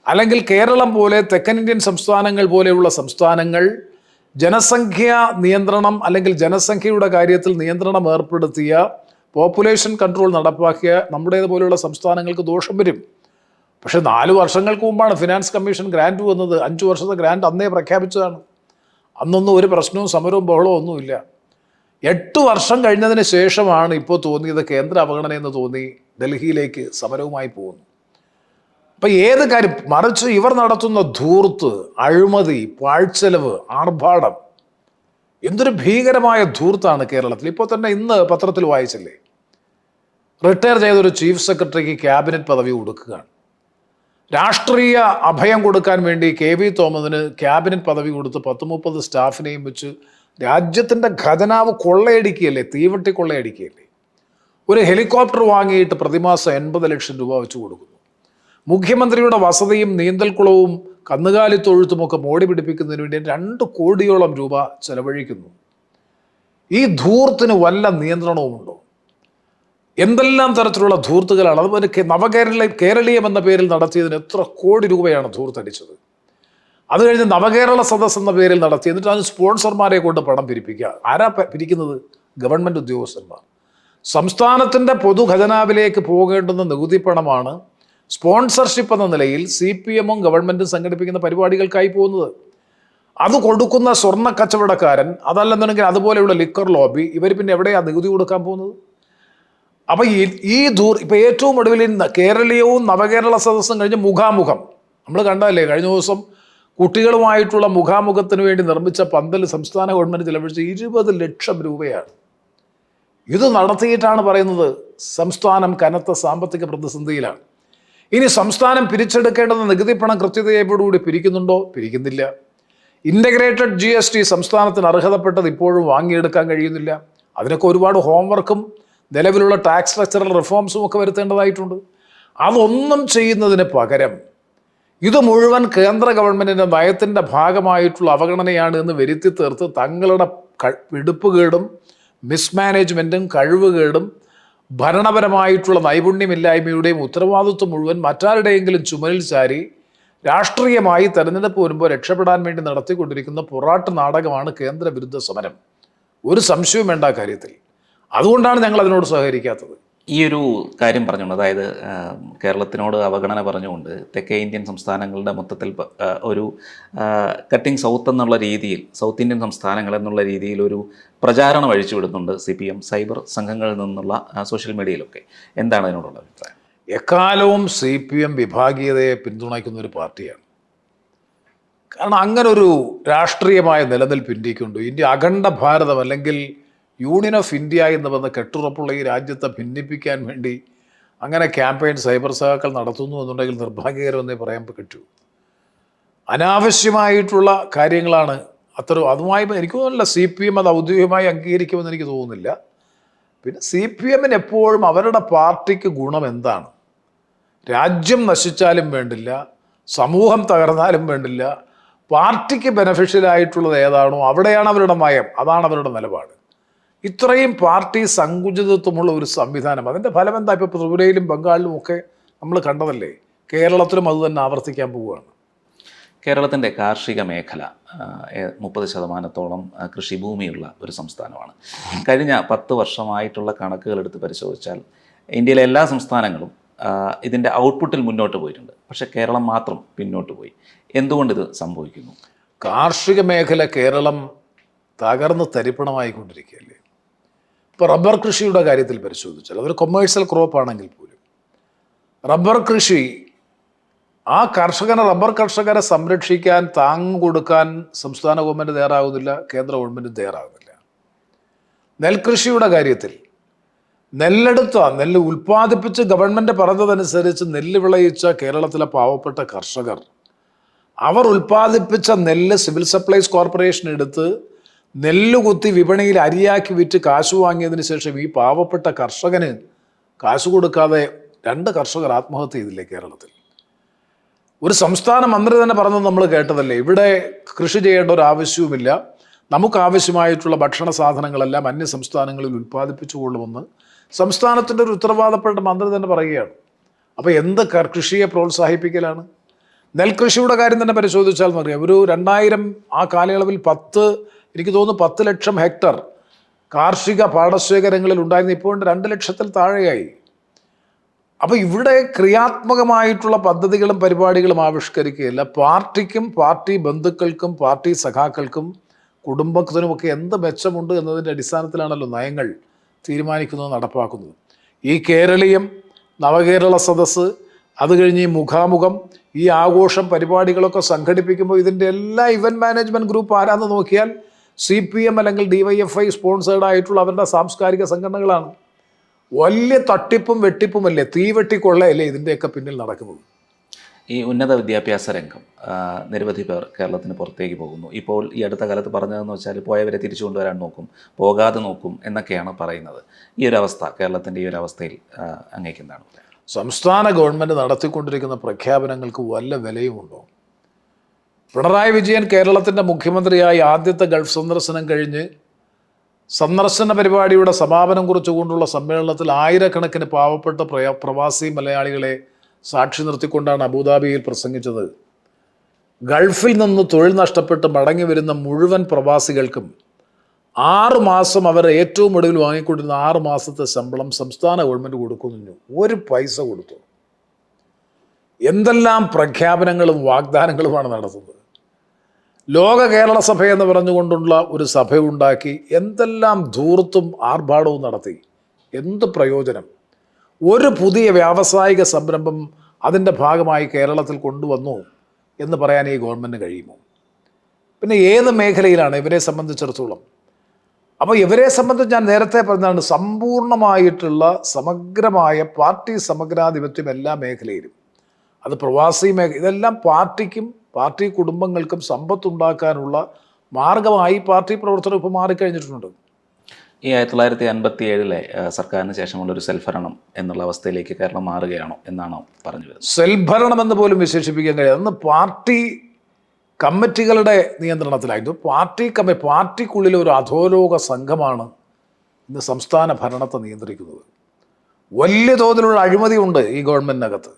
അല്ലെങ്കിൽ കേരളം പോലെ തെക്കൻ ഇന്ത്യൻ സംസ്ഥാനങ്ങൾ പോലെയുള്ള സംസ്ഥാനങ്ങൾ ജനസംഖ്യ നിയന്ത്രണം അല്ലെങ്കിൽ ജനസംഖ്യയുടെ കാര്യത്തിൽ നിയന്ത്രണം ഏർപ്പെടുത്തിയ പോപ്പുലേഷൻ കൺട്രോൾ നടപ്പാക്കിയ നമ്മുടേതുപോലെയുള്ള സംസ്ഥാനങ്ങൾക്ക് ദോഷം വരും. പക്ഷേ 4 വർഷങ്ങൾക്ക് മുമ്പാണ് ഫിനാൻസ് കമ്മീഷൻ ഗ്രാൻറ്റ് വന്നത്. 5 വർഷത്തെ ഗ്രാൻറ്റ് അന്നേ പ്രഖ്യാപിച്ചതാണ്. അന്നൊന്നും ഒരു പ്രശ്നവും സമരവും ബഹളവും ഒന്നുമില്ല. 8 വർഷം കഴിഞ്ഞതിന് ശേഷമാണ് ഇപ്പോൾ തോന്നിയത് കേന്ദ്ര അവഗണനയെന്ന് തോന്നി ഡൽഹിയിലേക്ക് സമരവുമായി പോകുന്നു. അപ്പം ഏത് കാര്യം, മറിച്ച് ഇവർ നടത്തുന്ന ധൂർത്ത്, അഴിമതി, പാഴ്ചെലവ്, ആർഭാടം, എന്തൊരു ഭീകരമായ ധൂർത്താണ് കേരളത്തിൽ. ഇപ്പോൾ തന്നെ ഇന്ന് പത്രത്തിൽ വായിച്ചില്ലേ, റിട്ടയർ ചെയ്തൊരു ചീഫ് സെക്രട്ടറിക്ക് ക്യാബിനറ്റ് പദവി കൊടുക്കുകയാണ്. രാഷ്ട്രീയ അഭയം കൊടുക്കാൻ വേണ്ടി KV തോമസിന് ക്യാബിനറ്റ് പദവി കൊടുത്ത് 10-30 സ്റ്റാഫിനെയും വെച്ച് രാജ്യത്തിൻ്റെ ഖജനാവ് കൊള്ളയടിക്കുകയല്ലേ, തീവട്ടി കൊള്ളയടിക്കുകയല്ലേ. ഒരു ഹെലികോപ്റ്റർ വാങ്ങിയിട്ട് പ്രതിമാസം 80 ലക്ഷം രൂപ വെച്ച് കൊടുക്കുന്നു. മുഖ്യമന്ത്രിയുടെ വസതിയും നീന്തൽക്കുളവും കന്നുകാലി തൊഴുത്തുമൊക്കെ മോടി പിടിപ്പിക്കുന്നതിന് വേണ്ടി 2 കോടിയോളം രൂപ ചെലവഴിക്കുന്നു. ഈ ധൂർത്തിന് വല്ല നിയന്ത്രണവുമുണ്ടോ? എന്തെല്ലാം തരത്തിലുള്ള ധൂർത്തുകളാണ്. അതുപോലെ കേരളീയം എന്ന പേരിൽ നടത്തിയതിന് എത്ര കോടി രൂപയാണ് ധൂർത്തടിച്ചത്. അത് കഴിഞ്ഞ് നവകേരള സദസ് എന്ന പേരിൽ നടത്തി, എന്നിട്ട് അതിന് സ്പോൺസർമാരെ കൊണ്ട് പണം പിരിപ്പിക്കുക. ആരാ പിരിക്കുന്നത്? ഗവൺമെൻറ് ഉദ്യോഗസ്ഥന്മാർ. സംസ്ഥാനത്തിൻ്റെ പൊതുഖജനാവിലേക്ക് പോകേണ്ടുന്ന നികുതി പണമാണ് സ്പോൺസർഷിപ്പ് എന്ന നിലയിൽ CPM-ഉം ഗവൺമെൻറ്റും സംഘടിപ്പിക്കുന്ന പരിപാടികൾക്കായി പോകുന്നത്. അത് കൊടുക്കുന്ന സ്വർണ്ണ കച്ചവടക്കാരൻ, അതല്ലെന്നുണ്ടെങ്കിൽ അതുപോലെയുള്ള ലിക്കർ ലോബി, ഇവർ പിന്നെ എവിടെയാണ് നികുതി കൊടുക്കാൻ പോകുന്നത്? അപ്പം ഇപ്പം ഏറ്റവും ഒടുവിൽ കേരളീയവും നവകേരള സദസ്സും കഴിഞ്ഞ് മുഖാമുഖം നമ്മൾ കണ്ടതല്ലേ, കഴിഞ്ഞ ദിവസം കുട്ടികളുമായിട്ടുള്ള മുഖാമുഖത്തിന് വേണ്ടി നിർമ്മിച്ച പന്തൽ സംസ്ഥാന ഗവൺമെൻറ് ചെലവഴിച്ച് 20 ലക്ഷം രൂപയാണ്. ഇത് നടത്തിയിട്ടാണ് പറയുന്നത് സംസ്ഥാനം കനത്ത സാമ്പത്തിക പ്രതിസന്ധിയിലാണ്. ഇനി സംസ്ഥാനം പിരിച്ചെടുക്കേണ്ടുന്ന നികുതി പണം കൃത്യതയോടുകൂടി പിരിക്കുന്നുണ്ടോ? പിരിക്കുന്നില്ല. ഇൻ്റഗ്രേറ്റഡ് GST സംസ്ഥാനത്തിന് അർഹതപ്പെട്ടത് ഇപ്പോഴും വാങ്ങിയെടുക്കാൻ കഴിയുന്നില്ല. അതിനൊക്കെ ഒരുപാട് ഹോംവർക്കും നിലവിലുള്ള ടാക്സ് സ്ട്രക്ചറൽ റിഫോംസും ഒക്കെ വരുത്തേണ്ടതായിട്ടുണ്ട്. അതൊന്നും ചെയ്യുന്നതിന് പകരം ഇത് മുഴുവൻ കേന്ദ്ര ഗവൺമെൻറ്റിൻ്റെ നയത്തിൻ്റെ ഭാഗമായിട്ടുള്ള അവഗണനയാണ് എന്ന് വരുത്തി തീർത്ത് തങ്ങളുടെ പിടിപ്പുകേടും മിസ്മാനേജ്മെൻറ്റും കഴിവുകേടും ഭരണപരമായിട്ടുള്ള നൈപുണ്യമില്ലായ്മയുടെയും ഉത്തരവാദിത്വം മുഴുവൻ മറ്റാരുടെയെങ്കിലും ചുമലിൽ ചാരി രാഷ്ട്രീയമായി തെരഞ്ഞെടുപ്പ് വരുമ്പോൾ രക്ഷപ്പെടാൻ വേണ്ടി നടത്തിക്കൊണ്ടിരിക്കുന്ന പൊറാട്ട് നാടകമാണ് കേന്ദ്ര വിരുദ്ധ സമരം. ഒരു സംശയവും വേണ്ട കാര്യത്തിൽ. അതുകൊണ്ടാണ് ഞങ്ങൾ അതിനോട് സഹകരിക്കാത്തത്. ഈ ഒരു കാര്യം പറഞ്ഞുകൊണ്ട്, അതായത് കേരളത്തിനോട് അവഗണന പറഞ്ഞുകൊണ്ട് തെക്കേ ഇന്ത്യൻ സംസ്ഥാനങ്ങളുടെ മൊത്തത്തിൽ ഒരു കട്ടിംഗ് സൗത്ത് എന്നുള്ള രീതിയിൽ, സൗത്ത് ഇന്ത്യൻ സംസ്ഥാനങ്ങൾ എന്നുള്ള രീതിയിൽ ഒരു പ്രചാരണം അഴിച്ചുവിടുന്നുണ്ട് CPM സൈബർ സംഘങ്ങളിൽ നിന്നുള്ള സോഷ്യൽ മീഡിയയിലൊക്കെ. എന്താണ് അതിനോടുള്ള അഭിപ്രായം? എക്കാലവും CPM വിഭാഗീയതയെ പിന്തുണയ്ക്കുന്ന ഒരു പാർട്ടിയാണ്. കാരണം അങ്ങനൊരു രാഷ്ട്രീയമായ നിലനിൽപ്പ് ഇന്ത്യക്കുണ്ട്. ഇന്ത്യ അഖണ്ഡ ഭാരതം അല്ലെങ്കിൽ യൂണിയൻ ഓഫ് ഇന്ത്യ എന്ന് പറഞ്ഞ കെട്ടുറപ്പുള്ള ഈ രാജ്യത്തെ ഭിന്നിപ്പിക്കാൻ വേണ്ടി അങ്ങനെ ക്യാമ്പയിൻ സൈബർ സഹാക്കൾ നടത്തുന്നു എന്നുണ്ടെങ്കിൽ നിർഭാഗ്യകരമെന്നേ പറയാൻ പറ്റൂ. അനാവശ്യമായിട്ടുള്ള കാര്യങ്ങളാണ് അതുമായി എനിക്ക് തോന്നുന്നില്ല CPM അത് ഔദ്യോഗികമായി അംഗീകരിക്കുമെന്ന് എനിക്ക് തോന്നുന്നില്ല. പിന്നെ CPM-ന് എപ്പോഴും അവരുടെ പാർട്ടിക്ക് ഗുണം എന്താണ്? രാജ്യം നശിച്ചാലും വേണ്ടില്ല, സമൂഹം തകർന്നാലും വേണ്ടില്ല, പാർട്ടിക്ക് ബെനഫിഷ്യലായിട്ടുള്ളത് ഏതാണോ അവിടെയാണ് അവരുടെ നയം, അതാണ് അവരുടെ നിലപാട്. ഇത്രയും പാർട്ടി സങ്കുചിതത്വമുള്ള ഒരു സംവിധാനം, അതിൻ്റെ ഫലം എന്താ? ഇപ്പോൾ ത്രിപുരയിലും ബംഗാളിലും ഒക്കെ നമ്മൾ കണ്ടതല്ലേ. കേരളത്തിലും അത് തന്നെ ആവർത്തിക്കാൻ പോവുകയാണ്. കേരളത്തിൻ്റെ കാർഷിക മേഖല 30% കൃഷിഭൂമിയുള്ള ഒരു സംസ്ഥാനമാണ്. കഴിഞ്ഞ 10 വർഷമായിട്ടുള്ള കണക്കുകൾ എടുത്ത് പരിശോധിച്ചാൽ ഇന്ത്യയിലെ എല്ലാ സംസ്ഥാനങ്ങളും ഇതിൻ്റെ ഔട്ട്പുട്ടിൽ മുന്നോട്ട് പോയിട്ടുണ്ട്. പക്ഷേ കേരളം മാത്രം പിന്നോട്ട് പോയി. എന്തുകൊണ്ടിത് സംഭവിക്കുന്നു? കാർഷിക മേഖല കേരളം തകർന്ന് തരിപ്പണമായിക്കൊണ്ടിരിക്കുകയല്ലേ. ഇപ്പോൾ റബ്ബർ കൃഷിയുടെ കാര്യത്തിൽ പരിശോധിച്ചാൽ അതൊരു കൊമേഴ്സ്യൽ ക്രോപ്പ് ആണെങ്കിൽ പോലും റബ്ബർ കൃഷി, ആ റബ്ബർ കർഷകരെ സംരക്ഷിക്കാൻ താങ്ങ് കൊടുക്കാൻ സംസ്ഥാന ഗവൺമെൻറ് തയ്യാറാകുന്നില്ല, കേന്ദ്ര ഗവൺമെൻറ് തയ്യാറാകുന്നില്ല. നെൽകൃഷിയുടെ കാര്യത്തിൽ നെല്ല് ഉൽപ്പാദിപ്പിച്ച് ഗവൺമെൻറ് പറഞ്ഞതനുസരിച്ച് നെല്ല് വിളയിച്ച കേരളത്തിലെ പാവപ്പെട്ട കർഷകർ അവർ ഉൽപ്പാദിപ്പിച്ച നെല്ല് സിവിൽ സപ്ലൈസ് കോർപ്പറേഷൻ എടുത്ത് നെല്ല് കുത്തി വിപണിയിൽ അരിയാക്കി വിറ്റ് കാശ് വാങ്ങിയതിന് ശേഷം ഈ പാവപ്പെട്ട കർഷകന് കാശ് കൊടുക്കാതെ 2 കർഷകർ ആത്മഹത്യ ചെയ്തില്ലേ കേരളത്തിൽ? ഒരു സംസ്ഥാന മന്ത്രി തന്നെ പറഞ്ഞത് നമ്മൾ കേട്ടതല്ലേ, ഇവിടെ കൃഷി ചെയ്യേണ്ട ഒരു ആവശ്യവുമില്ല, നമുക്ക് ആവശ്യമായിട്ടുള്ള ഭക്ഷണ സാധനങ്ങളെല്ലാം അന്യ സംസ്ഥാനങ്ങളിൽ ഉൽപ്പാദിപ്പിച്ചുകൊള്ളുമെന്ന് സംസ്ഥാനത്തിൻ്റെ ഒരു ഉത്തരവാദപ്പെട്ട മന്ത്രി തന്നെ പറയുകയാണ്. അപ്പോൾ എന്ത് കൃഷിയെ പ്രോത്സാഹിപ്പിക്കലാണ്? നെൽകൃഷിയുടെ കാര്യം തന്നെ പരിശോധിച്ചാൽ മറിയാം. ഒരു 2000 ആ കാലയളവിൽ എനിക്ക് തോന്നുന്നു 10 ലക്ഷം ഹെക്ടർ കാർഷിക പാടശേഖരങ്ങളിൽ ഉണ്ടായിരുന്ന ഇപ്പോൾ 2 ലക്ഷത്തിൽ താഴെയായി. അപ്പോൾ ഇവിടെ ക്രിയാത്മകമായിട്ടുള്ള പദ്ധതികളും പരിപാടികളും ആവിഷ്കരിക്കുകയില്ല. പാർട്ടിക്കും പാർട്ടി ബന്ധുക്കൾക്കും പാർട്ടി സഖാക്കൾക്കും കുടുംബത്തിനുമൊക്കെ എന്ത് മെച്ചമുണ്ട് എന്നതിൻ്റെ അടിസ്ഥാനത്തിലാണല്ലോ നയങ്ങൾ തീരുമാനിക്കുന്നത്, നടപ്പാക്കുന്നത്. ഈ കേരളീയം, നവകേരള സദസ്സ്, അത് കഴിഞ്ഞ് ഈ മുഖാമുഖം, ഈ ആഘോഷം പരിപാടികളൊക്കെ സംഘടിപ്പിക്കുമ്പോൾ ഇതിൻ്റെ എല്ലാ ഇവൻറ്റ് മാനേജ്മെൻറ്റ് ഗ്രൂപ്പ് ആരാന്ന് നോക്കിയാൽ CPM അല്ലെങ്കിൽ DYFI സ്പോൺസേർഡ് ആയിട്ടുള്ള അവരുടെ സാംസ്കാരിക സംഘടനകളാണ്. വലിയ തട്ടിപ്പും വെട്ടിപ്പുമല്ലേ, തീവെട്ടിക്കൊള്ളയല്ലേ ഇതിൻ്റെയൊക്കെ പിന്നിൽ നടക്കുന്നത്. ഈ ഉന്നത വിദ്യാഭ്യാസ രംഗം നിരവധി പേർ കേരളത്തിന് പുറത്തേക്ക് പോകുന്നു. ഇപ്പോൾ ഈ അടുത്ത കാലത്ത് പറഞ്ഞതെന്ന് വെച്ചാൽ പോയവരെ തിരിച്ചു കൊണ്ടുവരാൻ നോക്കും, പോകാതെ നോക്കും എന്നൊക്കെയാണ് പറയുന്നത്. ഈ ഒരു അവസ്ഥ, കേരളത്തിൻ്റെ ഈ ഒരു അവസ്ഥയിൽ അങ്ങേക്ക് എന്താണ്? സംസ്ഥാന ഗവൺമെൻറ് നടത്തിക്കൊണ്ടിരിക്കുന്ന പ്രഖ്യാപനങ്ങൾക്ക് വല്ല വിലയുമുണ്ടോ? പിണറായി വിജയൻ കേരളത്തിൻ്റെ മുഖ്യമന്ത്രിയായി ആദ്യത്തെ ഗൾഫ് സന്ദർശനം കഴിഞ്ഞ് സന്ദർശന പരിപാടിയുടെ സമാപനം കുറിച്ചുകൊണ്ടുള്ള സമ്മേളനത്തിൽ ആയിരക്കണക്കിന് പാവപ്പെട്ട പ്രവാസി മലയാളികളെ സാക്ഷി നിർത്തിക്കൊണ്ടാണ് അബുദാബിയിൽ പ്രസംഗിച്ചത്. ഗൾഫിൽ നിന്ന് തൊഴിൽ നഷ്ടപ്പെട്ട് മടങ്ങി വരുന്ന മുഴുവൻ പ്രവാസികൾക്കും 6 മാസം അവർ ഏറ്റവും ഒടുവിൽ വാങ്ങിക്കൊണ്ടിരുന്ന 6 മാസത്തെ ശമ്പളം സംസ്ഥാന ഗവൺമെൻറ് കൊടുക്കുന്നു. ഒരു പൈസ കൊടുത്തു. എന്തെല്ലാം പ്രഖ്യാപനങ്ങളും വാഗ്ദാനങ്ങളുമാണ് നടത്തുന്നത്. ലോക കേരള സഭ എന്ന് പറഞ്ഞുകൊണ്ടുള്ള ഒരു സഭയുണ്ടാക്കി എന്തെല്ലാം ധൂർത്തും ആർഭാടവും നടത്തി. എന്ത് പ്രയോജനം? ഒരു പുതിയ വ്യാവസായിക സംരംഭം അതിൻ്റെ ഭാഗമായി കേരളത്തിൽ കൊണ്ടുവന്നു എന്ന് പറയാൻ ഈ ഗവൺമെൻറ് കഴിയുമോ? പിന്നെ ഏത് മേഖലയിലാണ് ഇവരെ സംബന്ധിച്ചിടത്തോളം? അപ്പോൾ ഇവരെ സംബന്ധിച്ച് ഞാൻ നേരത്തെ പറഞ്ഞതാണ്, സമ്പൂർണമായിട്ടുള്ള സമഗ്രമായ പാർട്ടി സമഗ്രാധിപത്യം എല്ലാ മേഖലയിലും. അത് പ്രവാസി ഇതെല്ലാം പാർട്ടിക്കും പാർട്ടി കുടുംബങ്ങൾക്കും സമ്പത്തുണ്ടാക്കാനുള്ള മാർഗമായി പാർട്ടി പ്രവർത്തനം ഇപ്പോൾ മാറിക്കഴിഞ്ഞിട്ടുണ്ട്. ഈ 1957 സർക്കാരിന് ശേഷമുള്ളൊരു സെൽഫരണം എന്നുള്ള അവസ്ഥയിലേക്ക് കേരളം മാറുകയാണോ എന്നാണോ പറഞ്ഞു വരുന്നത്? സെൽഭരണം എന്ന് പോലും വിശേഷിപ്പിക്കാൻ കഴിയും. അന്ന് പാർട്ടി കമ്മിറ്റികളുടെ നിയന്ത്രണത്തിലായിരുന്നു. പാർട്ടിക്കുള്ളിൽ ഒരു അധോലോക സംഘമാണ് ഇന്ന് സംസ്ഥാന ഭരണത്തെ നിയന്ത്രിക്കുന്നത്. വലിയ തോതിലുള്ള അഴിമതിയുണ്ട് ഈ ഗവൺമെൻറ്റിനകത്ത്.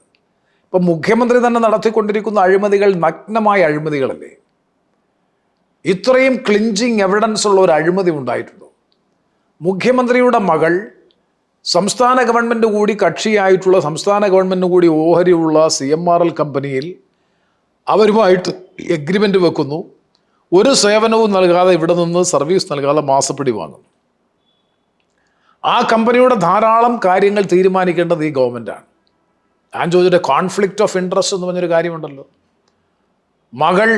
ഇപ്പം മുഖ്യമന്ത്രി തന്നെ നടത്തിക്കൊണ്ടിരിക്കുന്ന അഴിമതികൾ നഗ്നമായ അഴിമതികളല്ലേ? ഇത്രയും ക്ലിഞ്ചിങ് എവിഡൻസ് ഉള്ള ഒരു അഴിമതി ഉണ്ടായിട്ടുണ്ടോ? മുഖ്യമന്ത്രിയുടെ മകൾ സംസ്ഥാന ഗവൺമെൻറ് കൂടി കക്ഷിയായിട്ടുള്ള, സംസ്ഥാന ഗവൺമെൻറ് കൂടി ഓഹരിയുള്ള CMRL കമ്പനിയിൽ അവരുമായിട്ട് എഗ്രിമെൻ്റ് വെക്കുന്നു. ഒരു സേവനവും നൽകാതെ, ഇവിടെ നിന്ന് സർവീസ് നൽകാതെ മാസപ്പടി വാങ്ങുന്നു. ആ കമ്പനിയുടെ ധാരാളം കാര്യങ്ങൾ തീരുമാനിക്കേണ്ടത് ഈ ഗവൺമെൻറ്റാണ്. ഞാൻ ചോദിച്ചിട്ട് കോൺഫ്ലിക്റ്റ് ഓഫ് ഇൻട്രസ്റ്റ് എന്ന് പറഞ്ഞൊരു കാര്യമുണ്ടല്ലോ. മകൾ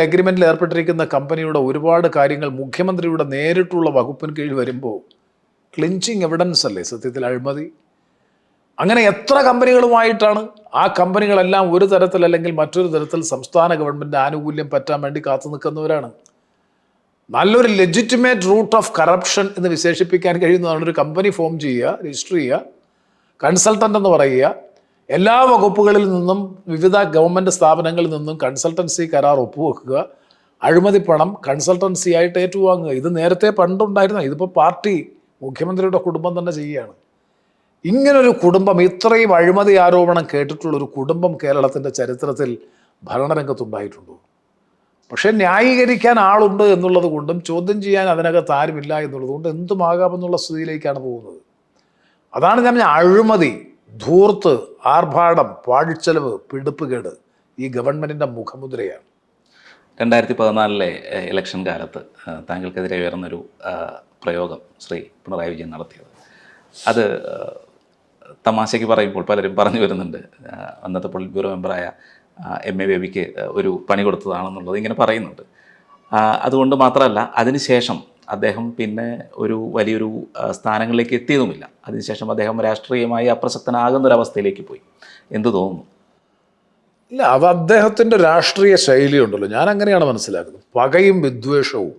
എഗ്രിമെൻറ്റിൽ ഏർപ്പെട്ടിരിക്കുന്ന കമ്പനിയുടെ ഒരുപാട് കാര്യങ്ങൾ മുഖ്യമന്ത്രിയുടെ നേരിട്ടുള്ള വകുപ്പിന് കീഴിൽ വരുമ്പോൾ ക്ലിഞ്ചിങ് എവിഡൻസ് അല്ലേ സത്യത്തിൽ അഴിമതി? അങ്ങനെ എത്ര കമ്പനികളുമായിട്ടാണ് ആ കമ്പനികളെല്ലാം ഒരു തരത്തിൽ അല്ലെങ്കിൽ മറ്റൊരു തരത്തിൽ സംസ്ഥാന ഗവൺമെൻറ് ആനുകൂല്യം പറ്റാൻ വേണ്ടി കാത്തു നിൽക്കുന്നവരാണ്. നല്ലൊരു ലെജിറ്റിമേറ്റ് റൂട്ട് ഓഫ് കറപ്ഷൻ എന്ന് വിശേഷിപ്പിക്കാൻ കഴിയുന്നതാണ് ഒരു കമ്പനി ഫോം ചെയ്യുക, രജിസ്റ്റർ ചെയ്യുക, കൺസൾട്ടൻ്റ് എന്ന് പറയുക, എല്ലാ വകുപ്പുകളിൽ നിന്നും വിവിധ ഗവൺമെൻറ് സ്ഥാപനങ്ങളിൽ നിന്നും കൺസൾട്ടൻസി കരാർ ഒപ്പുവെക്കുക, അഴിമതി പണം കൺസൾട്ടൻസി ആയിട്ട് ഏറ്റുവാങ്ങുക. ഇത് നേരത്തെ പണ്ടുണ്ടായിരുന്ന, ഇതിപ്പോൾ പാർട്ടി മുഖ്യമന്ത്രിയുടെ കുടുംബം തന്നെ ചെയ്യുകയാണ്. ഇങ്ങനൊരു കുടുംബം, ഇത്രയും അഴിമതി ആരോപണം കേട്ടിട്ടുള്ളൊരു കുടുംബം കേരളത്തിൻ്റെ ചരിത്രത്തിൽ ഭരണരംഗത്തുണ്ടായിട്ടുണ്ടോ? പക്ഷേ ന്യായീകരിക്കാൻ ആളുണ്ട് എന്നുള്ളത് കൊണ്ടും ചോദ്യം ചെയ്യാൻ അതിനകത്ത് ആരുമില്ല എന്നുള്ളത് കൊണ്ട് എന്തുമാകാമെന്നുള്ള സ്ഥിതിയിലേക്കാണ് പോകുന്നത്. അതാണ് ഞാൻ അഴിമതി, ധൂർത്ത്, ആർഭാടം, പാഴ്ചെലവ്, പിടിപ്പുകേട് ഈ ഗവൺമെൻറ്റിൻ്റെ മുഖമുദ്രയാണ്. 2014 ഇലക്ഷൻ കാലത്ത് താങ്കൾക്കെതിരെ ഉയർന്നൊരു പ്രയോഗം ശ്രീ പിണറായി വിജയൻ നടത്തിയത്, അത് തമാശയ്ക്ക് പറയുമ്പോൾ പലരും പറഞ്ഞു വരുന്നുണ്ട്, അന്നത്തെ പൊളിറ്റ് ബ്യൂറോ മെമ്പറായ MA ബേബിക്ക് ഒരു പണി കൊടുത്തതാണെന്നുള്ളത് ഇങ്ങനെ പറയുന്നുണ്ട്. അതുകൊണ്ട് മാത്രമല്ല, അതിനുശേഷം അദ്ദേഹം പിന്നെ വലിയൊരു സ്ഥാനങ്ങളിലേക്ക് എത്തിയതുമില്ല. അതിനുശേഷം അദ്ദേഹം രാഷ്ട്രീയമായി അപ്രസക്തനാകുന്നൊരവസ്ഥയിലേക്ക് പോയി. എന്തു തോന്നുന്നു? ഇല്ല, അത് അദ്ദേഹത്തിൻ്റെ രാഷ്ട്രീയ ശൈലിയുണ്ടല്ലോ, ഞാൻ അങ്ങനെയാണ് മനസ്സിലാക്കുന്നത്. പകയും വിദ്വേഷവും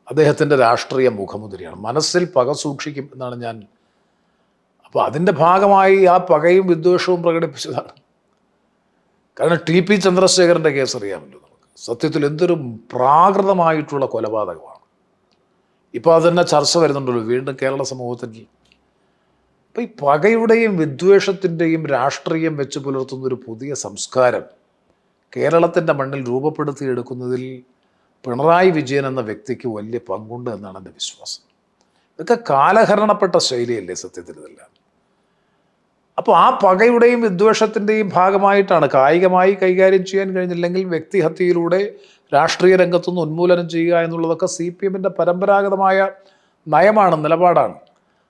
അദ്ദേഹത്തിൻ്റെ രാഷ്ട്രീയ മുഖമുദ്രയാണ്. മനസ്സിൽ പക സൂക്ഷിക്കും എന്നാണ് ഞാൻ. അപ്പോൾ അതിൻ്റെ ഭാഗമായി ആ പകയും വിദ്വേഷവും പ്രകടിപ്പിച്ചതാണ്. കാരണം TP ചന്ദ്രശേഖരൻ്റെ കേസ് അറിയാമല്ലോ നമുക്ക്. സത്യത്തിൽ എന്തൊരു പ്രാകൃതമായിട്ടുള്ള കൊലപാതകമാണ്. ഇപ്പോൾ അതന്നെ ചർച്ച വരുന്നുണ്ടല്ലോ വീണ്ടും കേരള സമൂഹത്തിൽ. അപ്പം ഈ പകയുടെയും വിദ്വേഷത്തിൻ്റെയും രാഷ്ട്രീയം വെച്ച് പുലർത്തുന്നൊരു പുതിയ സംസ്കാരം കേരളത്തിൻ്റെ മണ്ണിൽ രൂപപ്പെടുത്തിയെടുക്കുന്നതിൽ പിണറായി വിജയൻ എന്ന വ്യക്തിക്ക് വലിയ പങ്കുണ്ട് എന്നാണ് എൻ്റെ വിശ്വാസം. ഇതൊക്കെ കാലഹരണപ്പെട്ട ശൈലിയല്ലേ സത്യത്തിൽ ഇതെല്ലാം. അപ്പോൾ ആ പകയുടെയും വിദ്വേഷത്തിൻ്റെയും ഭാഗമായിട്ടാണ് കായികമായി കൈകാര്യം ചെയ്യാൻ കഴിഞ്ഞില്ലെങ്കിൽ വ്യക്തിഹത്യയിലൂടെ രാഷ്ട്രീയ രംഗത്തുനിന്ന് ഉന്മൂലനം ചെയ്യുക എന്നുള്ളതൊക്കെ CPM-ൻ്റെ പരമ്പരാഗതമായ നയമാണ്, നിലപാടാണ്.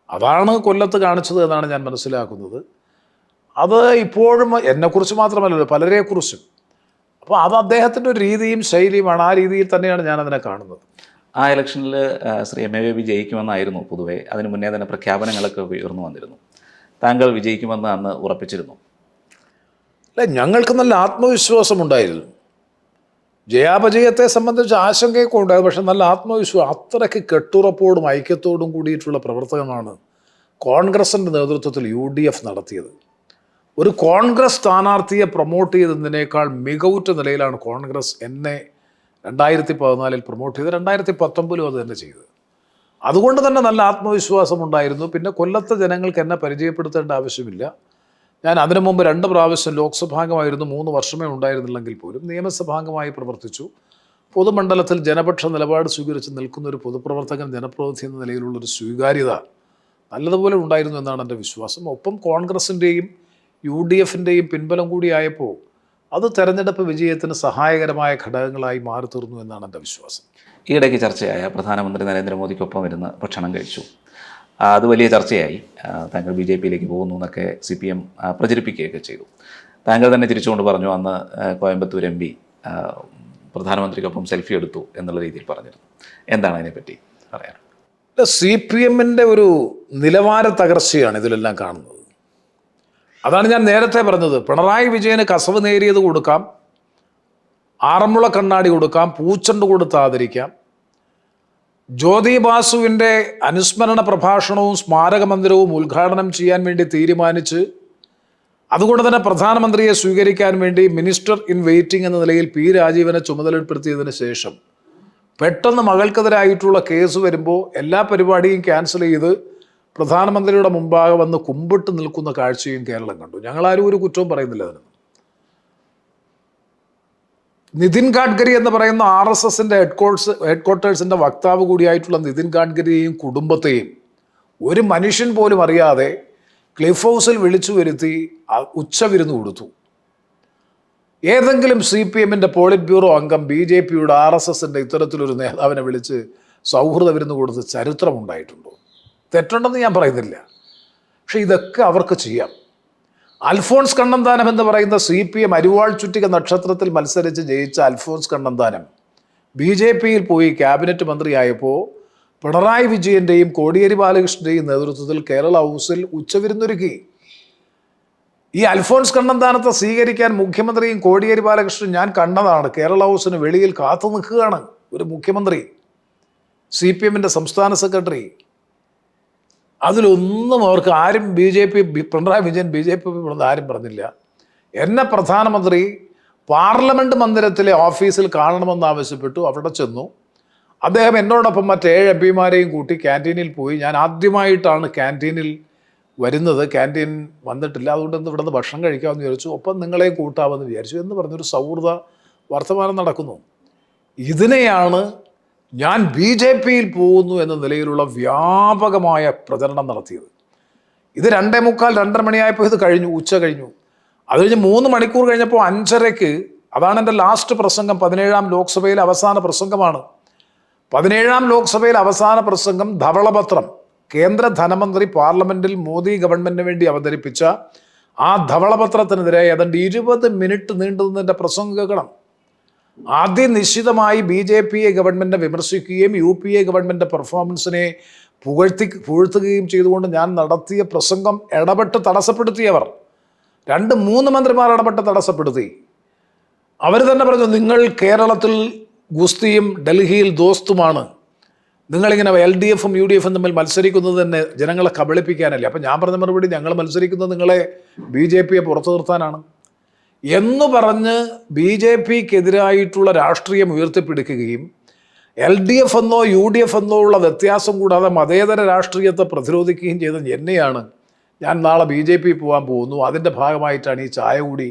അതാണ് കൊല്ലത്ത് കാണിച്ചത് എന്നാണ് ഞാൻ മനസ്സിലാക്കുന്നത്. അത് ഇപ്പോഴും എന്നെക്കുറിച്ച് മാത്രമല്ലല്ലോ, പലരെക്കുറിച്ചും. അപ്പോൾ അത് അദ്ദേഹത്തിൻ്റെ ഒരു രീതിയും ശൈലിയുമാണ്. ആ രീതിയിൽ തന്നെയാണ് ഞാൻ അതിനെ കാണുന്നത്. ആ ഇലക്ഷനിൽ ശ്രീ എം എ ബേബി ജയിക്കുമെന്നായിരുന്നു പൊതുവെ. അതിന് മുന്നേ തന്നെ പ്രഖ്യാപനങ്ങളൊക്കെ ഉയർന്നു വന്നിരുന്നു. താങ്കൾ വിജയിക്കുമെന്ന് അന്ന് ഉറപ്പിച്ചിരുന്നു? അല്ല, ഞങ്ങൾക്ക് നല്ല ആത്മവിശ്വാസമുണ്ടായിരുന്നു. ജയാപജയത്തെ സംബന്ധിച്ച് ആശങ്കയൊക്കെ ഉണ്ടായത്, പക്ഷെ നല്ല ആത്മവിശ്വാസം, അത്രയ്ക്ക് കെട്ടുറപ്പോടും ഐക്യത്തോടും കൂടിയിട്ടുള്ള പ്രവർത്തനമാണ് കോൺഗ്രസിൻ്റെ നേതൃത്വത്തിൽ UDF നടത്തിയത്. ഒരു കോൺഗ്രസ് സ്ഥാനാർത്ഥിയെ പ്രൊമോട്ട് ചെയ്തതിനേക്കാൾ മികവുറ്റ നിലയിലാണ് കോൺഗ്രസ് എന്നെ 2014 പ്രൊമോട്ട് ചെയ്ത് 2019 അത് തന്നെ ചെയ്തത്. അതുകൊണ്ട് തന്നെ നല്ല ആത്മവിശ്വാസം ഉണ്ടായിരുന്നു. പിന്നെ കൊല്ലത്തെ ജനങ്ങൾക്ക് എന്നെ പരിചയപ്പെടുത്തേണ്ട ആവശ്യമില്ല. ഞാൻ അതിനു മുമ്പ് 2 പ്രാവശ്യം ലോക്സഭാംഗമായിരുന്നു, 3 വർഷമേ ഉണ്ടായിരുന്നില്ലെങ്കിൽ പോലും നിയമസഭാംഗമായി പ്രവർത്തിച്ചു. പൊതുമണ്ഡലത്തിൽ ജനപക്ഷ നിലപാട് സ്വീകരിച്ച് നിൽക്കുന്ന ഒരു പൊതുപ്രവർത്തകൻ, ജനപ്രതിനിധി എന്ന നിലയിലുള്ളൊരു സ്വീകാര്യത നല്ലതുപോലെ ഉണ്ടായിരുന്നു എന്നാണ് എൻ്റെ വിശ്വാസം. ഒപ്പം കോൺഗ്രസിൻ്റെയും UDF-ൻ്റെയും പിൻബലം കൂടിയായപ്പോൾ അത് തെരഞ്ഞെടുപ്പ് വിജയത്തിന് സഹായകരമായ ഘടകങ്ങളായി മാറി തീർന്നു എന്നാണ് എൻ്റെ വിശ്വാസം. ഈയിടയ്ക്ക് ചർച്ചയായ പ്രധാനമന്ത്രി നരേന്ദ്രമോദിക്കൊപ്പം ഇരുന്ന് ഭക്ഷണം കഴിച്ചു. അത് വലിയ ചർച്ചയായി. താങ്കൾ BJP-യിലേക്ക് പോകുന്നു എന്നൊക്കെ CPM പ്രചരിപ്പിക്കുകയൊക്കെ ചെയ്തു. താങ്കൾ തന്നെ തിരിച്ചുകൊണ്ട് പറഞ്ഞു, അന്ന് കോയമ്പത്തൂർ MP പ്രധാനമന്ത്രിക്കൊപ്പം സെൽഫി എടുത്തു എന്നുള്ള രീതിയിൽ പറഞ്ഞിരുന്നു. എന്താണ് അതിനെപ്പറ്റി പറയാൻ? CPM-ൻ്റെ ഒരു നിലവാര തകർച്ചയാണ് ഇതിലെല്ലാം കാണുന്നത്. അതാണ് ഞാൻ നേരത്തെ പറഞ്ഞത്. പിണറായി വിജയന് കസവ് നേരിയത് കൊടുക്കാം, ആറന്മുള കണ്ണാടി കൊടുക്കാം, പൂച്ചണ്ട് കൊടുത്ത് ആദരിക്കാം. ജ്യോതി ബാസുവിൻ്റെ അനുസ്മരണ പ്രഭാഷണവും സ്മാരക മന്ദിരവും ഉദ്ഘാടനം ചെയ്യാൻ വേണ്ടി തീരുമാനിച്ച് അതുകൊണ്ട് തന്നെ പ്രധാനമന്ത്രിയെ സ്വീകരിക്കാൻ വേണ്ടി മിനിസ്റ്റർ ഇൻ വെയിറ്റിംഗ് എന്ന നിലയിൽ P. രാജീവനെ ചുമതലപ്പെടുത്തിയതിന് ശേഷം പെട്ടെന്ന് മകൾക്കെതിരായിട്ടുള്ള കേസ് വരുമ്പോൾ എല്ലാ പരിപാടിയും ക്യാൻസൽ ചെയ്ത് പ്രധാനമന്ത്രിയുടെ മുമ്പാകെ വന്ന് കുമ്പിട്ട് നിൽക്കുന്ന കാഴ്ചയും കേരളം കണ്ടു. ഞങ്ങളാരും ഒരു കുറ്റവും പറയുന്നില്ല അതിന്. നിതിൻ ഗഡ്കരി എന്ന് പറയുന്ന RSSൻ്റെ ഹെഡ്ക്വാർട്ടേഴ്സിൻ്റെ വക്താവ് കൂടിയായിട്ടുള്ള നിതിൻ ഗഡ്കരിയെയും കുടുംബത്തെയും ഒരു മനുഷ്യൻ പോലും അറിയാതെ ക്ലിഫ് ഹൗസിൽ വിളിച്ചു വരുത്തി ഉച്ചവിരുന്ന് കൊടുത്തു. ഏതെങ്കിലും CPM-ൻ്റെ പോളിറ്റ് ബ്യൂറോ അംഗം BJP-യുടെ RSSൻ്റെ ഇത്തരത്തിലൊരു നേതാവിനെ വിളിച്ച് സൗഹൃദ വിരുന്ന് കൊടുത്ത് ചരിത്രമുണ്ടായിട്ടുണ്ടോ? തെറ്റുണ്ടെന്ന് ഞാൻ പറയുന്നില്ല, പക്ഷെ ഇതൊക്കെ അവർക്ക് ചെയ്യാം. അൽഫോൺസ് കണ്ണന്താനം എന്ന് പറയുന്ന CPM അരിവാൾ ചുറ്റിക നക്ഷത്രത്തിൽ മത്സരിച്ച് ജയിച്ച അൽഫോൺസ് കണ്ണന്താനം BJP-യിൽ പോയി ക്യാബിനറ്റ് മന്ത്രിയായപ്പോൾ പിണറായി വിജയൻ്റെയും കോടിയേരി ബാലകൃഷ്ണൻ്റെയും നേതൃത്വത്തിൽ കേരള ഹൗസിൽ ഉച്ചവിരുന്നൊരുക്കി. ഈ അൽഫോൺസ് കണ്ണന്താനത്തെ സ്വീകരിക്കാൻ മുഖ്യമന്ത്രിയും കോടിയേരി ബാലകൃഷ്ണൻ ഞാൻ കണ്ടതാണ്. കേരള ഹൗസിന് വെളിയിൽ കാത്തു നിൽക്കുകയാണ് ഒരു മുഖ്യമന്ത്രി, CPM-ൻ്റെ സംസ്ഥാന സെക്രട്ടറി. അതിലൊന്നും അവർക്ക് ആരും പിണറായി വിജയൻ BJP ആരും പറഞ്ഞില്ല. എന്നെ പ്രധാനമന്ത്രി പാർലമെൻറ്റ് മന്ദിരത്തിലെ ഓഫീസിൽ കാണണമെന്ന് ആവശ്യപ്പെട്ടു. അവിടെ ചെന്നു. അദ്ദേഹം എന്നോടൊപ്പം മറ്റ് 7 MP-മാരെയും കൂട്ടി ക്യാൻറ്റീനിൽ പോയി. ഞാൻ ആദ്യമായിട്ടാണ് ക്യാൻറ്റീനിൽ വരുന്നത്, ക്യാൻറ്റീൻ വന്നിട്ടില്ല, അതുകൊണ്ട് ഇന്ന് ഇവിടുന്ന് ഭക്ഷണം കഴിക്കാമെന്ന് വിചാരിച്ചു, ഒപ്പം നിങ്ങളെയും കൂട്ടാമെന്ന് വിചാരിച്ചു എന്ന് പറഞ്ഞൊരു സൗഹൃദ വർത്തമാനം നടക്കുന്നു. ഇതിനെയാണ് ഞാൻ BJP-യിൽ പോകുന്നു എന്ന നിലയിലുള്ള വ്യാപകമായ പ്രചരണം നടത്തിയത്. ഇത് 2:45, 2:30 മണിയായപ്പോൾ ഇത് കഴിഞ്ഞു, ഉച്ച കഴിഞ്ഞു. അത് കഴിഞ്ഞ് 3 മണിക്കൂർ കഴിഞ്ഞപ്പോൾ 5:30-ക്ക്, അതാണ് എൻ്റെ ലാസ്റ്റ് പ്രസംഗം, 17-ാം ലോക്സഭയിലെ അവസാന പ്രസംഗമാണ്. 17-ാം ലോക്സഭയിലെ അവസാന പ്രസംഗം ധവളപത്രം, കേന്ദ്ര ധനമന്ത്രി പാർലമെൻറ്റിൽ മോദി ഗവൺമെൻറ്റിന് വേണ്ടി അവതരിപ്പിച്ച ആ ധവളപത്രത്തിനെതിരെ ഏതാണ്ട് 20 മിനിറ്റ് നീണ്ടുനിന്നതിൻ്റെ പ്രസംഗം കേൾക്കണം. ആദ്യനിശ്ചിതമായി BJP ഗവൺമെൻറ്റിനെ വിമർശിക്കുകയും UPA ഗവൺമെൻറ്റിൻ്റെ പെർഫോമൻസിനെ പുകഴ്ത്തുകയും ചെയ്തുകൊണ്ട് ഞാൻ നടത്തിയ പ്രസംഗം ഇടപെട്ട് തടസ്സപ്പെടുത്തിയവർ 2-3 മന്ത്രിമാർ ഇടപെട്ട് തടസ്സപ്പെടുത്തി. അവർ തന്നെ പറഞ്ഞു, നിങ്ങൾ കേരളത്തിൽ ഗുസ്തിയും ഡൽഹിയിൽ ദോസ്തുമാണ്, നിങ്ങളിങ്ങനെ LDF-ഉം UDF-ഉം തമ്മിൽ മത്സരിക്കുന്നത് തന്നെ ജനങ്ങളെ കബളിപ്പിക്കാനല്ലേ. അപ്പം ഞാൻ പറഞ്ഞ മറുപടി, ഞങ്ങൾ മത്സരിക്കുന്നത് നിങ്ങളെ BJP-യെ പുറത്തു നിർത്താനാണ് എന്ന് പറഞ്ഞ് BJP-ക്കെതിരായിട്ടുള്ള രാഷ്ട്രീയം ഉയർത്തിപ്പിടിക്കുകയും LDF എന്നോ UDF എന്നോ ഉള്ള വ്യത്യാസം കൂടാതെ മതേതര രാഷ്ട്രീയത്തെ പ്രതിരോധിക്കുകയും ചെയ്ത എന്നെയാണ് ഞാൻ നാളെ BJP പോകാൻ പോകുന്നു, അതിൻ്റെ ഭാഗമായിട്ടാണ് ഈ ചായ കൂടി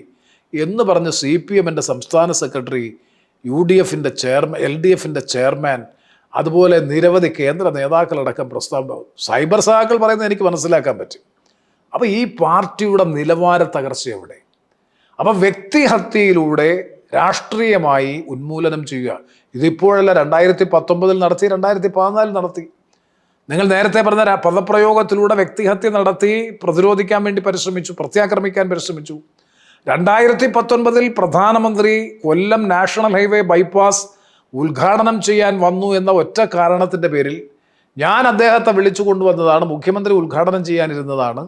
എന്ന് പറഞ്ഞ് CPMൻ്റെ സംസ്ഥാന സെക്രട്ടറി, UDFൻ്റെ ചെയർമാൻ, LDFൻ്റെ ചെയർമാൻ, അതുപോലെ നിരവധി കേന്ദ്ര നേതാക്കളടക്കം പ്രസ്താവന, സൈബർ സഹാക്കൾ പറയുന്നത് എനിക്ക് മനസ്സിലാക്കാൻ പറ്റും. അപ്പോൾ ഈ പാർട്ടിയുടെ നിലവാര തകർച്ച എവിടെ? അപ്പം വ്യക്തിഹത്യയിലൂടെ രാഷ്ട്രീയമായി ഉന്മൂലനം ചെയ്യുക. ഇതിപ്പോഴല്ല, 2019 നടത്തി, 2014 നടത്തി. നിങ്ങൾ നേരത്തെ പറഞ്ഞ പദപ്രയോഗത്തിലൂടെ വ്യക്തിഹത്യ നടത്തി പ്രതിരോധിക്കാൻ വേണ്ടി പരിശ്രമിച്ചു, പ്രത്യാക്രമിക്കാൻ പരിശ്രമിച്ചു. 2019 പ്രധാനമന്ത്രി കൊല്ലം നാഷണൽ ഹൈവേ ബൈപ്പാസ് ഉദ്ഘാടനം ചെയ്യാൻ വന്നു എന്ന ഒറ്റ കാരണത്തിൻ്റെ പേരിൽ ഞാൻ അദ്ദേഹത്തെ വിളിച്ചു കൊണ്ടുവന്നതാണ്, മുഖ്യമന്ത്രി ഉദ്ഘാടനം ചെയ്യാനിരുന്നതാണ്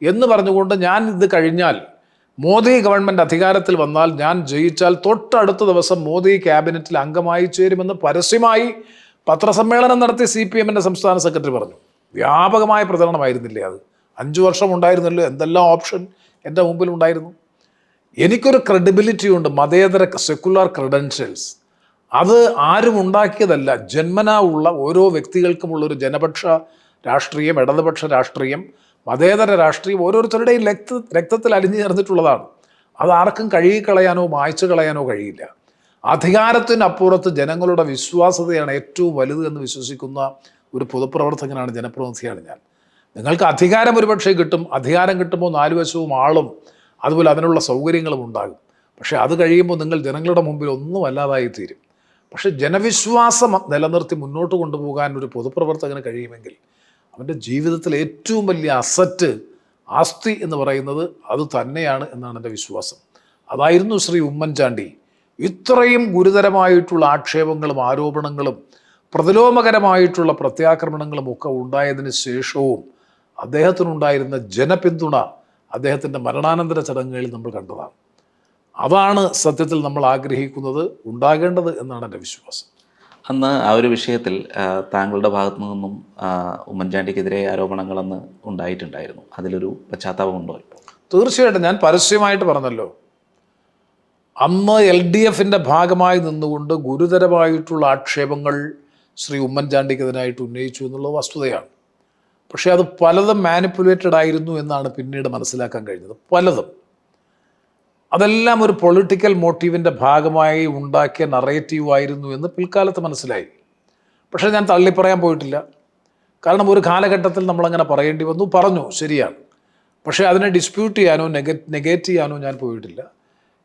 എന്ന് പറഞ്ഞുകൊണ്ട് ഞാൻ ഇത് കഴിഞ്ഞാൽ മോദി ഗവൺമെൻറ് അധികാരത്തിൽ വന്നാൽ, ഞാൻ ജയിച്ചാൽ തൊട്ടടുത്ത ദിവസം മോദി ക്യാബിനറ്റിൽ അംഗമായി ചേരുമെന്ന് പരസ്യമായി പത്രസമ്മേളനം നടത്തി CPMൻ്റെ സംസ്ഥാന സെക്രട്ടറി പറഞ്ഞു. വ്യാപകമായ പ്രചരണമായിരുന്നില്ലേ അത്? 5 വർഷം ഉണ്ടായിരുന്നല്ലോ, എന്തെല്ലാം ഓപ്ഷൻ എൻ്റെ മുമ്പിൽ ഉണ്ടായിരുന്നു. എനിക്കൊരു ക്രെഡിബിലിറ്റി ഉണ്ട്, മതേതര സെക്കുലർ ക്രെഡൻഷ്യൽസ്. അത് ആരും ഉണ്ടാക്കിയതല്ല, ജന്മനാ ഉള്ള ഓരോ വ്യക്തികൾക്കുമുള്ളൊരു ജനപക്ഷ രാഷ്ട്രീയം, ഇടതുപക്ഷ രാഷ്ട്രീയം, മതേതര രാഷ്ട്രീയം ഓരോരുത്തരുടെയും രക്തത്തിൽ അലിഞ്ഞു ചേർന്നിട്ടുള്ളതാണ്. അത് ആർക്കും കഴുകിക്കളയാനോ മായ്ച്ചു കളയാനോ കഴിയില്ല. അധികാരത്തിനപ്പുറത്ത് ജനങ്ങളുടെ വിശ്വാസ്യതയാണ് ഏറ്റവും വലുത് എന്ന് വിശ്വസിക്കുന്ന ഒരു പൊതുപ്രവർത്തകനാണ്, ജനപ്രതിനിധിയാണ് ഞാൻ. നിങ്ങൾക്ക് അധികാരം ഒരുപക്ഷെ കിട്ടും, അധികാരം കിട്ടുമ്പോൾ 4 വശവും ആളും അതുപോലെ അതിനുള്ള സൗകര്യങ്ങളും ഉണ്ടാകും. പക്ഷേ അത് കഴിയുമ്പോൾ നിങ്ങൾ ജനങ്ങളുടെ മുമ്പിൽ ഒന്നും അല്ലാതായി തീരും. പക്ഷേ ജനവിശ്വാസം നിലനിർത്തി മുന്നോട്ട് കൊണ്ടുപോകാൻ ഒരു പൊതുപ്രവർത്തകന് കഴിയുമെങ്കിൽ അവൻ്റെ ജീവിതത്തിലെ ഏറ്റവും വലിയ അസറ്റ്, ആസ്തി എന്ന് പറയുന്നത് അത് തന്നെയാണ് എന്നാണ് എൻ്റെ വിശ്വാസം. അതായിരുന്നു ശ്രീ ഉമ്മൻചാണ്ടി. ഇത്രയും ഗുരുതരമായിട്ടുള്ള ആക്ഷേപങ്ങളും ആരോപണങ്ങളും പ്രതിലോമകരമായിട്ടുള്ള പ്രത്യാക്രമണങ്ങളും ഒക്കെ ഉണ്ടായതിന് ശേഷവും അദ്ദേഹത്തിനുണ്ടായിരുന്ന ജനപിന്തുണ അദ്ദേഹത്തിൻ്റെ മരണാനന്തര ചടങ്ങുകളിൽ നമ്മൾ കണ്ടതാണ്. അതാണ് സത്യത്തിൽ നമ്മൾ ആഗ്രഹിക്കുന്നത്, ഉണ്ടാകേണ്ടത് എന്നാണ് എൻ്റെ വിശ്വാസം. അന്ന് ആ ഒരു വിഷയത്തിൽ താങ്കളുടെ ഭാഗത്തു നിന്നും ഉമ്മൻചാണ്ടിക്കെതിരെ ആരോപണങ്ങളന്ന് ഉണ്ടായിട്ടുണ്ടായിരുന്നു. അതിലൊരു പശ്ചാത്താപമുണ്ടോ ഇപ്പോൾ? തീർച്ചയായിട്ടും. ഞാൻ പരസ്യമായിട്ട് പറഞ്ഞല്ലോ, അന്ന് LDFൻ്റെ ഭാഗമായി നിന്നുകൊണ്ട് ഗുരുതരമായിട്ടുള്ള ആക്ഷേപങ്ങൾ ശ്രീ ഉമ്മൻചാണ്ടിക്കെതിരായിട്ട് ഉന്നയിച്ചു എന്നുള്ളത് വസ്തുതയാണ്. പക്ഷേ അത് പലതും മാനിപ്പുലേറ്റഡ് ആയിരുന്നു എന്നാണ് പിന്നീട് മനസ്സിലാക്കാൻ കഴിഞ്ഞത്. പലതും അതെല്ലാം ഒരു പൊളിറ്റിക്കൽ മോട്ടീവിൻ്റെ ഭാഗമായി ഉണ്ടാക്കിയ നറേറ്റീവായിരുന്നു എന്ന് പിൽക്കാലത്ത് മനസ്സിലായി. പക്ഷേ ഞാൻ തള്ളിപ്പറയാൻ പോയിട്ടില്ല. കാരണം ഒരു കാലഘട്ടത്തിൽ നമ്മളങ്ങനെ പറയേണ്ടി വന്നു, പറഞ്ഞു, ശരിയാണ്. പക്ഷേ അതിനെ ഡിസ്പ്യൂട്ട് ചെയ്യാനോ നെഗേറ്റ് ചെയ്യാനോ ഞാൻ പോയിട്ടില്ല.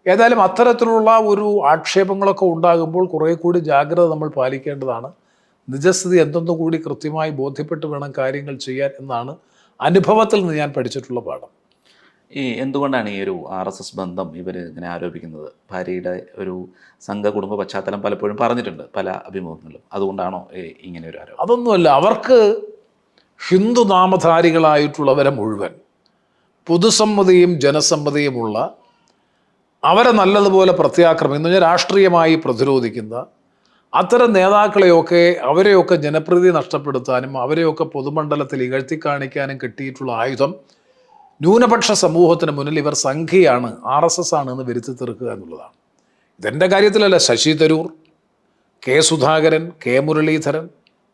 ഏതായാലും അത്തരത്തിലുള്ള ഒരു ആക്ഷേപങ്ങളൊക്കെ ഉണ്ടാകുമ്പോൾ കുറേ കൂടി ജാഗ്രത നമ്മൾ പാലിക്കേണ്ടതാണ്. നിജസ്ഥിതി എന്തെന്നു കൂടി കൃത്യമായി ബോധ്യപ്പെട്ട് വേണം കാര്യങ്ങൾ ചെയ്യാൻ എന്നാണ് അനുഭവത്തിൽ നിന്ന് ഞാൻ പഠിച്ചിട്ടുള്ള പാഠം. എന്തുകൊണ്ടാണ് ഈ ഒരു RSS ബന്ധം ഇവർ ഇങ്ങനെ ആരോപിക്കുന്നത്? ഭാര്യയുടെ ഒരു സംഘ കുടുംബ പശ്ചാത്തലം പലപ്പോഴും പറഞ്ഞിട്ടുണ്ട് പല അഭിമുഖങ്ങളിലും. അതുകൊണ്ടാണോ ഇങ്ങനെ ഒരു ആരോപണം? അതൊന്നുമല്ല. അവർക്ക് ഹിന്ദു നാമധാരികളായിട്ടുള്ളവരെ മുഴുവൻ പൊതുസമ്മതിയും ജനസമ്മതിയുമുള്ള, അവരെ നല്ലതുപോലെ പ്രത്യാക്രമം എന്ന് പറഞ്ഞാൽ രാഷ്ട്രീയമായി പ്രതിരോധിക്കുന്ന അത്തരം നേതാക്കളെയൊക്കെ, അവരെയൊക്കെ ജനപ്രീതി നഷ്ടപ്പെടുത്താനും അവരെയൊക്കെ പൊതുമണ്ഡലത്തിൽ ഇകഴ്ത്തി കാണിക്കാനും കിട്ടിയിട്ടുള്ള ആയുധം ന്യൂനപക്ഷ സമൂഹത്തിന് മുന്നിൽ ഇവർ സംഖ്യയാണ്, RSS ആണ് എന്ന് വരുത്തി തീർക്കുക എന്നുള്ളതാണ്. ഇതെൻ്റെ കാര്യത്തിലല്ല, ശശി തരൂർ, കെ സുധാകരൻ, കെ മുരളീധരൻ,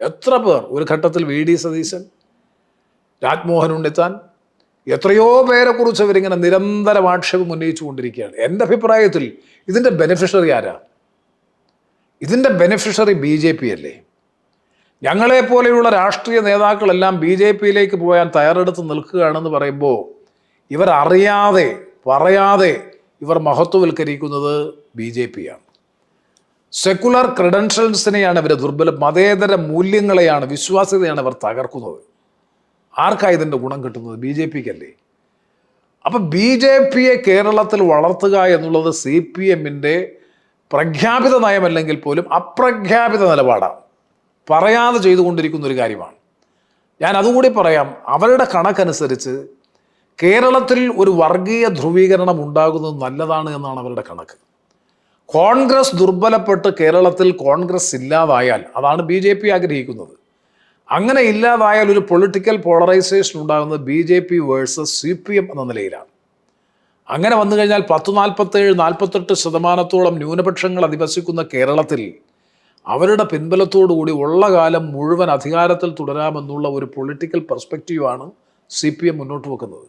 എത്ര പേർ, ഒരു ഘട്ടത്തിൽ VD സതീശൻ, രാജ്മോഹൻ ഉണ്ണിത്താൻ, എത്രയോ പേരെക്കുറിച്ച് അവരിങ്ങനെ നിരന്തരം ആക്ഷേപം ഉന്നയിച്ചു കൊണ്ടിരിക്കുകയാണ്. എൻ്റെ അഭിപ്രായത്തിൽ ഇതിൻ്റെ ബെനിഫിഷ്യറി ആരാ? ഇതിൻ്റെ ബെനിഫിഷ്യറി BJP അല്ലേ? ഞങ്ങളെപ്പോലെയുള്ള രാഷ്ട്രീയ നേതാക്കളെല്ലാം BJPയിലേക്ക് പോയാൻ തയ്യാറെടുത്ത് നിൽക്കുകയാണെന്ന് പറയുമ്പോൾ ഇവർ അറിയാതെ പറയാതെ ഇവർ മഹത്വവൽക്കരിക്കുന്നത് BJPയാണ്. സെക്കുലർ ക്രെഡൻഷ്യൽസിനെയാണ് ഇവർ മതേതര മൂല്യങ്ങളെയാണ്, വിശ്വാസ്യതയാണ് ഇവർ തകർക്കുന്നത്. ആർക്കാണ് ഇതിൻ്റെ ഗുണം കിട്ടുന്നത്? BJPക്കല്ലേ. അപ്പം BJPയെ കേരളത്തിൽ വളർത്തുക എന്നുള്ളത് CPMൻ്റെ പ്രഖ്യാപിത നയമല്ലെങ്കിൽ പോലും അപ്രഖ്യാപിത നിലപാടാണ്, പറയാതെ ചെയ്തുകൊണ്ടിരിക്കുന്ന ഒരു കാര്യമാണ്. ഞാൻ അതുകൂടി പറയാം. അവരുടെ കണക്കനുസരിച്ച് കേരളത്തിൽ ഒരു വർഗീയ ധ്രുവീകരണം ഉണ്ടാകുന്നത് നല്ലതാണ് എന്നാണ് അവരുടെ കണക്ക്. കോൺഗ്രസ് ദുർബലപ്പെട്ട് കേരളത്തിൽ കോൺഗ്രസ് ഇല്ലാതായാൽ, അതാണ് BJP ആഗ്രഹിക്കുന്നത്. അങ്ങനെ ഇല്ലാതായാൽ ഒരു പൊളിറ്റിക്കൽ പോളറൈസേഷൻ ഉണ്ടാകുന്നത് BJP വേഴ്സസ് CPM എന്ന നിലയിലാണ്. അങ്ങനെ വന്നു കഴിഞ്ഞാൽ 47-48% ന്യൂനപക്ഷങ്ങൾ അധിവസിക്കുന്ന കേരളത്തിൽ അവരുടെ പിൻബലത്തോടുകൂടി ഉള്ള കാലം മുഴുവൻ അധികാരത്തിൽ തുടരാമെന്നുള്ള ഒരു പൊളിറ്റിക്കൽ പെർസ്പെക്റ്റീവാണ് CPM മുന്നോട്ട് വെക്കുന്നത്.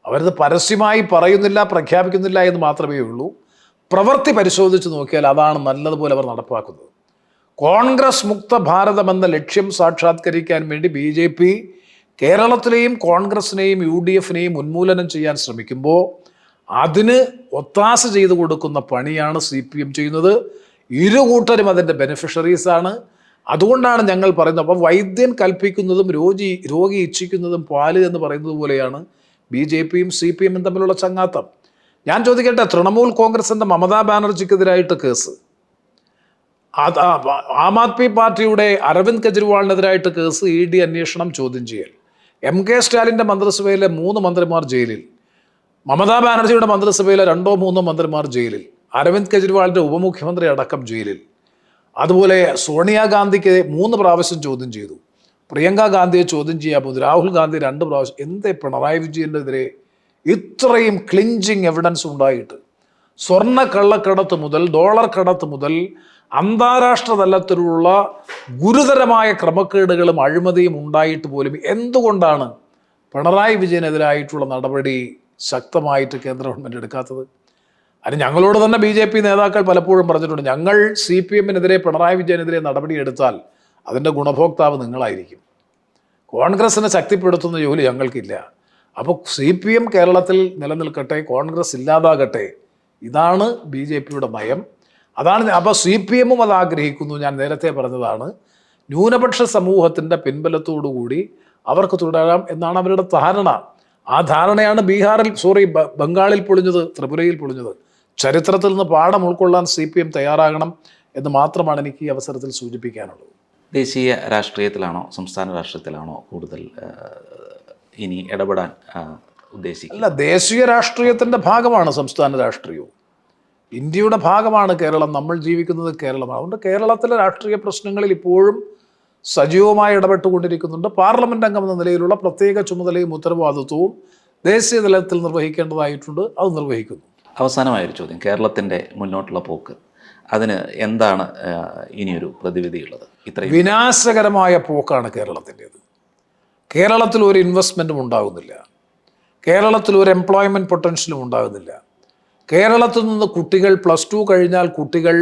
അവരത് പരസ്യമായി പറയുന്നില്ല, പ്രഖ്യാപിക്കുന്നില്ല എന്ന് മാത്രമേ ഉള്ളൂ. പ്രവൃത്തി പരിശോധിച്ച് നോക്കിയാൽ അതാണ് നല്ലതുപോലെ അവർ നടപ്പാക്കുന്നത്. കോൺഗ്രസ് മുക്ത ഭാരതം എന്ന ലക്ഷ്യം സാക്ഷാത്കരിക്കാൻ വേണ്ടി BJP കേരളത്തിലെയും കോൺഗ്രസിനെയും UDFനെയും ഉന്മൂലനം ചെയ്യാൻ ശ്രമിക്കുമ്പോൾ അതിന് ഒത്താശ ചെയ്തു കൊടുക്കുന്ന പണിയാണ് CPM ചെയ്യുന്നത്. ഇരുകൂട്ടരും അതിൻ്റെ ബെനിഫിഷ്യറീസാണ്. അതുകൊണ്ടാണ് ഞങ്ങൾ പറയുന്നത്, അപ്പം വൈദ്യൻ കൽപ്പിക്കുന്നതും രോഗി ഇച്ഛിക്കുന്നതും പാല് എന്ന് പറയുന്നത് പോലെയാണ് BJPയും CPMും തമ്മിലുള്ള ചങ്ങാത്തം. ഞാൻ ചോദിക്കട്ടെ, തൃണമൂൽ കോൺഗ്രസിൻ്റെ മമതാ ബാനർജിക്കെതിരായിട്ട് കേസ്, ആം ആദ്മി പാർട്ടിയുടെ അരവിന്ദ് കെജ്രിവാളിനെതിരായിട്ട് കേസ്, ED അന്വേഷണം, ചോദ്യം ചെയ്യൽ, MK സ്റ്റാലിൻ്റെ മന്ത്രിസഭയിലെ 3 മന്ത്രിമാർ ജയിലിൽ, മമതാ ബാനർജിയുടെ മന്ത്രിസഭയിലെ 2-3 മന്ത്രിമാർ ജയിലിൽ, അരവിന്ദ് കെജ്രിവാളിൻ്റെ ഉപമുഖ്യമന്ത്രി അടക്കം ജയിലിൽ. അതുപോലെ സോണിയാഗാന്ധിക്ക് 3 പ്രാവശ്യം ചോദ്യം ചെയ്തു, പ്രിയങ്ക ഗാന്ധിയെ ചോദ്യം ചെയ്യാൻ പോകുന്നു, രാഹുൽ ഗാന്ധി 2 പ്രാവശ്യം. എന്തേ പിണറായി വിജയനെതിരെ ഇത്രയും ക്ലിഞ്ചിങ് എവിഡൻസ് ഉണ്ടായിട്ട്? സ്വർണ്ണ കള്ളക്കടത്ത് മുതൽ ഡോളർ കടത്ത് മുതൽ അന്താരാഷ്ട്ര തലത്തിലുള്ള ഗുരുതരമായ ക്രമക്കേടുകളും അഴിമതിയും ഉണ്ടായിട്ട് പോലും എന്തുകൊണ്ടാണ് പിണറായി വിജയനെതിരായിട്ടുള്ള നടപടി ശക്തമായിട്ട് കേന്ദ്ര ഗവൺമെൻറ് എടുക്കാത്തത്? അതിന് ഞങ്ങളോട് തന്നെ BJP നേതാക്കൾ പലപ്പോഴും പറഞ്ഞിട്ടുണ്ട്, ഞങ്ങൾ CPMനെതിരെ, പിണറായി വിജയനെതിരെ നടപടി എടുത്താൽ അതിൻ്റെ ഗുണഭോക്താവ് നിങ്ങളായിരിക്കും. കോൺഗ്രസിനെ ശക്തിപ്പെടുത്തുന്ന ജോലി ഞങ്ങൾക്കില്ല. അപ്പോൾ CPM കേരളത്തിൽ നിലനിൽക്കട്ടെ, കോൺഗ്രസ് ഇല്ലാതാകട്ടെ, ഇതാണ് BJPയുടെ നയം. അതാണ്. അപ്പോൾ CPMും അത് ആഗ്രഹിക്കുന്നു. ഞാൻ നേരത്തെ പറഞ്ഞതാണ്, ന്യൂനപക്ഷ സമൂഹത്തിൻ്റെ പിൻബലത്തോടുകൂടി അവർക്ക് തുടരാം എന്നാണ് അവരുടെ ധാരണ. ആ ധാരണയാണ് ബംഗാളിൽ പൊളിഞ്ഞത്, ത്രിപുരയിൽ പൊളിഞ്ഞത്. ചരിത്രത്തിൽ നിന്ന് പാഠം ഉൾക്കൊള്ളാൻ CPM തയ്യാറാകണം എന്ന് മാത്രമാണ് എനിക്ക് ഈ അവസരത്തിൽ സൂചിപ്പിക്കാനുള്ളത്. ദേശീയ രാഷ്ട്രീയത്തിലാണോ സംസ്ഥാന രാഷ്ട്രീയത്തിലാണോ കൂടുതൽ ഇനി ഇടപെടാൻ ഉദ്ദേശിക്കുന്നത്? അല്ല, ദേശീയ രാഷ്ട്രീയത്തിൻ്റെ ഭാഗമാണ് സംസ്ഥാന രാഷ്ട്രീയവും. ഇന്ത്യയുടെ ഭാഗമാണ് കേരളം. നമ്മൾ ജീവിക്കുന്നത് കേരളമാണ്. അതുകൊണ്ട് കേരളത്തിലെ രാഷ്ട്രീയ പ്രശ്നങ്ങളിൽ ഇപ്പോഴും സജീവമായി ഇടപെട്ടുകൊണ്ടിരിക്കുന്നുണ്ട്. പാർലമെന്റ് അംഗം എന്ന നിലയിലുള്ള പ്രത്യേക ചുമതലയും ഉത്തരവാദിത്വവും ദേശീയ തലത്തിൽ നിർവഹിക്കേണ്ടതായിട്ടുണ്ട്. അത് നിർവഹിക്കുന്നു. അവസാനമായൊരു ചോദ്യം, കേരളത്തിൻ്റെ മുന്നോട്ടുള്ള പോക്ക്, അതിന് എന്താണ് ഇനിയൊരു പ്രതിവിധിയുള്ളത്? ഇത്രയും വിനാശകരമായ പോക്കാണ് കേരളത്തിൻ്റേത്. കേരളത്തിൽ ഒരു ഇൻവെസ്റ്റ്മെൻറ്റും ഉണ്ടാകുന്നില്ല. കേരളത്തിൽ ഒരു എംപ്ലോയ്മെൻറ്റ് പൊട്ടൻഷ്യലും ഉണ്ടാകുന്നില്ല. കേരളത്തിൽ നിന്ന് കുട്ടികൾ +2 കഴിഞ്ഞാൽ കുട്ടികൾ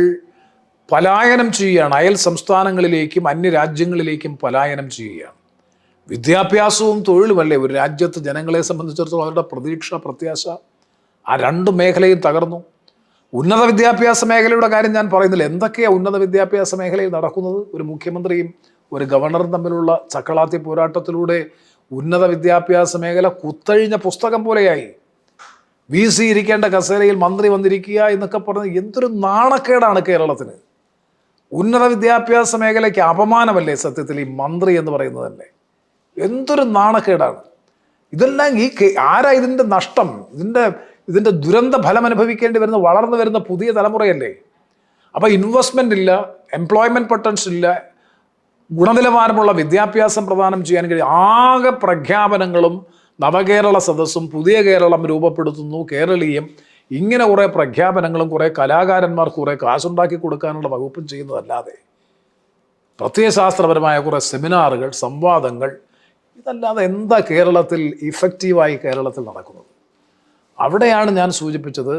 പലായനം ചെയ്യുകയാണ്. അയൽ സംസ്ഥാനങ്ങളിലേക്കും അന്യരാജ്യങ്ങളിലേക്കും പലായനം ചെയ്യുകയാണ്. വിദ്യാഭ്യാസവും തൊഴിലുമല്ലേ ഒരു രാജ്യത്ത് ജനങ്ങളെ സംബന്ധിച്ചിടത്തോളം അവരുടെ പ്രതീക്ഷ, പ്രത്യാശ, ആ 2 മേഖലയും തകർന്നു. ഉന്നത വിദ്യാഭ്യാസ മേഖലയുടെ കാര്യം ഞാൻ പറയുന്നില്ല. എന്തൊക്കെയാണ് ഉന്നത വിദ്യാഭ്യാസ മേഖലയിൽ നടക്കുന്നത്? ഒരു മുഖ്യമന്ത്രിയും ഒരു ഗവർണറും തമ്മിലുള്ള ചക്കളാത്തി പോരാട്ടത്തിലൂടെ ഉന്നത വിദ്യാഭ്യാസ മേഖല കുത്തഴിഞ്ഞ പുസ്തകം പോലെയായി. VC ഇരിക്കേണ്ട കസേരയിൽ മന്ത്രി വന്നിരിക്കുക എന്നൊക്കെ പറഞ്ഞ് എന്തൊരു നാണക്കേടാണ് കേരളത്തിന്. ഉന്നത വിദ്യാഭ്യാസ മേഖലയ്ക്ക് അപമാനമല്ലേ സത്യത്തിൽ ഈ മന്ത്രി എന്ന് പറയുന്നത് തന്നെ? എന്തൊരു നാണക്കേടാണ്. ഇതെല്ലാം ആരാ ഇതിൻ്റെ നഷ്ടം? ഇതിൻ്റെ ദുരന്ത ഫലം അനുഭവിക്കേണ്ടി വരുന്ന വളർന്നു വരുന്ന പുതിയ തലമുറയല്ലേ? അപ്പോൾ ഇൻവെസ്റ്റ്മെൻ്റ് ഇല്ല, എംപ്ലോയ്മെൻറ്റ് പൊട്ടൻഷ്യൽ ഇല്ല, ഗുണനിലവാരമുള്ള വിദ്യാഭ്യാസം പ്രദാനം ചെയ്യാൻ കഴിയും. ആകെ പ്രഖ്യാപനങ്ങളും നവകേരള സദസ്സും പുതിയ കേരളം രൂപപ്പെടുത്തുന്നു, കേരളീയം, ഇങ്ങനെ കുറേ പ്രഖ്യാപനങ്ങളും കുറേ കലാകാരന്മാർക്ക് കുറേ കാശുണ്ടാക്കി കൊടുക്കാനുള്ള വകുപ്പും ചെയ്യുന്നതല്ലാതെ പ്രത്യയശാസ്ത്രപരമായ കുറേ സെമിനാറുകൾ, സംവാദങ്ങൾ, ഇതല്ലാതെ എന്താ കേരളത്തിൽ ഇഫക്റ്റീവായി കേരളത്തിൽ നടക്കുന്നത്? അവിടെയാണ് ഞാൻ സൂചിപ്പിച്ചത്,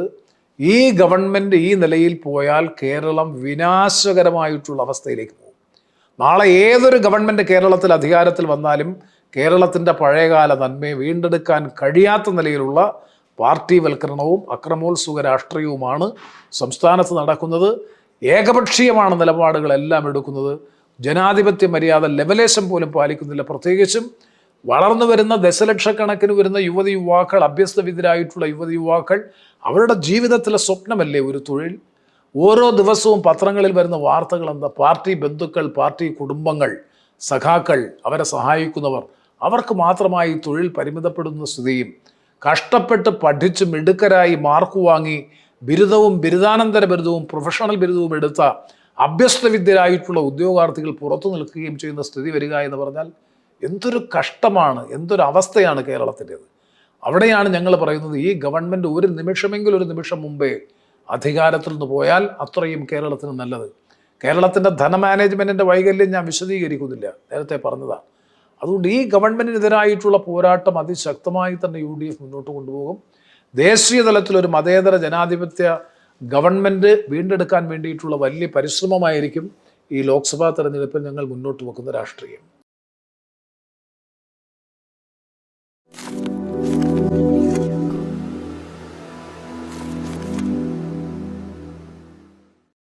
ഈ ഗവൺമെൻറ് ഈ നിലയിൽ പോയാൽ കേരളം വിനാശകരമായിട്ടുള്ള അവസ്ഥയിലേക്ക് പോകും. നാളെ ഏതൊരു ഗവൺമെൻറ് കേരളത്തിൽ അധികാരത്തിൽ വന്നാലും കേരളത്തിൻ്റെ പഴയകാല നന്മയെ വീണ്ടെടുക്കാൻ കഴിയാത്ത നിലയിലുള്ള പാർട്ടിവൽക്കരണവും അക്രമോത്സുക രാഷ്ട്രീയവുമാണ് സംസ്ഥാനത്ത് നടക്കുന്നത്. ഏകപക്ഷീയമാണ് നിലപാടുകളെല്ലാം എടുക്കുന്നത്. ജനാധിപത്യ മര്യാദ ലെവലേശം പോലും പാലിക്കുന്നില്ല. പ്രത്യേകിച്ചും വളർന്നു വരുന്ന ദശലക്ഷക്കണക്കിന് വരുന്ന യുവതിയുവാക്കൾ, അഭ്യസ്തവിദ്യരായിട്ടുള്ള യുവതിയുവാക്കൾ, അവരുടെ ജീവിതത്തിലെ സ്വപ്നമല്ലേ ഒരു തൊഴിൽ? ഓരോ ദിവസവും പത്രങ്ങളിൽ വരുന്ന വാർത്തകൾ എന്താ? പാർട്ടി ബന്ധുക്കൾ, പാർട്ടി കുടുംബങ്ങൾ, സഖാക്കൾ, അവരെ സഹായിക്കുന്നവർ, അവർക്ക് മാത്രമായി തൊഴിൽ പരിമിതപ്പെടുന്ന സ്ഥിതിയും, കഷ്ടപ്പെട്ട് പഠിച്ച് മിടുക്കരായി മാർക്ക് വാങ്ങി ബിരുദവും ബിരുദാനന്തര ബിരുദവും പ്രൊഫഷണൽ ബിരുദവും എടുത്ത അഭ്യസ്തവിദ്യരായിട്ടുള്ള ഉദ്യോഗാർത്ഥികൾ പുറത്തു നിൽക്കുകയും ചെയ്യുന്ന സ്ഥിതി വരിക എന്ന് പറഞ്ഞാൽ എന്തൊരു കഷ്ടമാണ്, എന്തൊരു അവസ്ഥയാണ് കേരളത്തിൻ്റേത്. അവിടെയാണ് ഞങ്ങൾ പറയുന്നത്, ഈ ഗവൺമെൻറ് ഒരു നിമിഷം മുമ്പേ അധികാരത്തിൽ നിന്ന് പോയാൽ അത്രയും കേരളത്തിന് നല്ലത്. കേരളത്തിൻ്റെ ധനമാനേജ്മെൻറ്റിൻ്റെ വൈകല്യം ഞാൻ വിശദീകരിക്കുന്നില്ല, നേരത്തെ പറഞ്ഞതാണ്. അതുകൊണ്ട് ഈ ഗവൺമെൻറ്റിനെതിരായിട്ടുള്ള പോരാട്ടം അതിശക്തമായി തന്നെ UDF മുന്നോട്ട് കൊണ്ടുപോകും. ദേശീയ തലത്തിലൊരു മതേതര ജനാധിപത്യ ഗവൺമെൻറ് വീണ്ടെടുക്കാൻ വേണ്ടിയിട്ടുള്ള വലിയ പരിശ്രമമായിരിക്കും ഈ ലോക്സഭാ തെരഞ്ഞെടുപ്പിൽ ഞങ്ങൾ മുന്നോട്ട് വെക്കുന്ന രാഷ്ട്രീയം.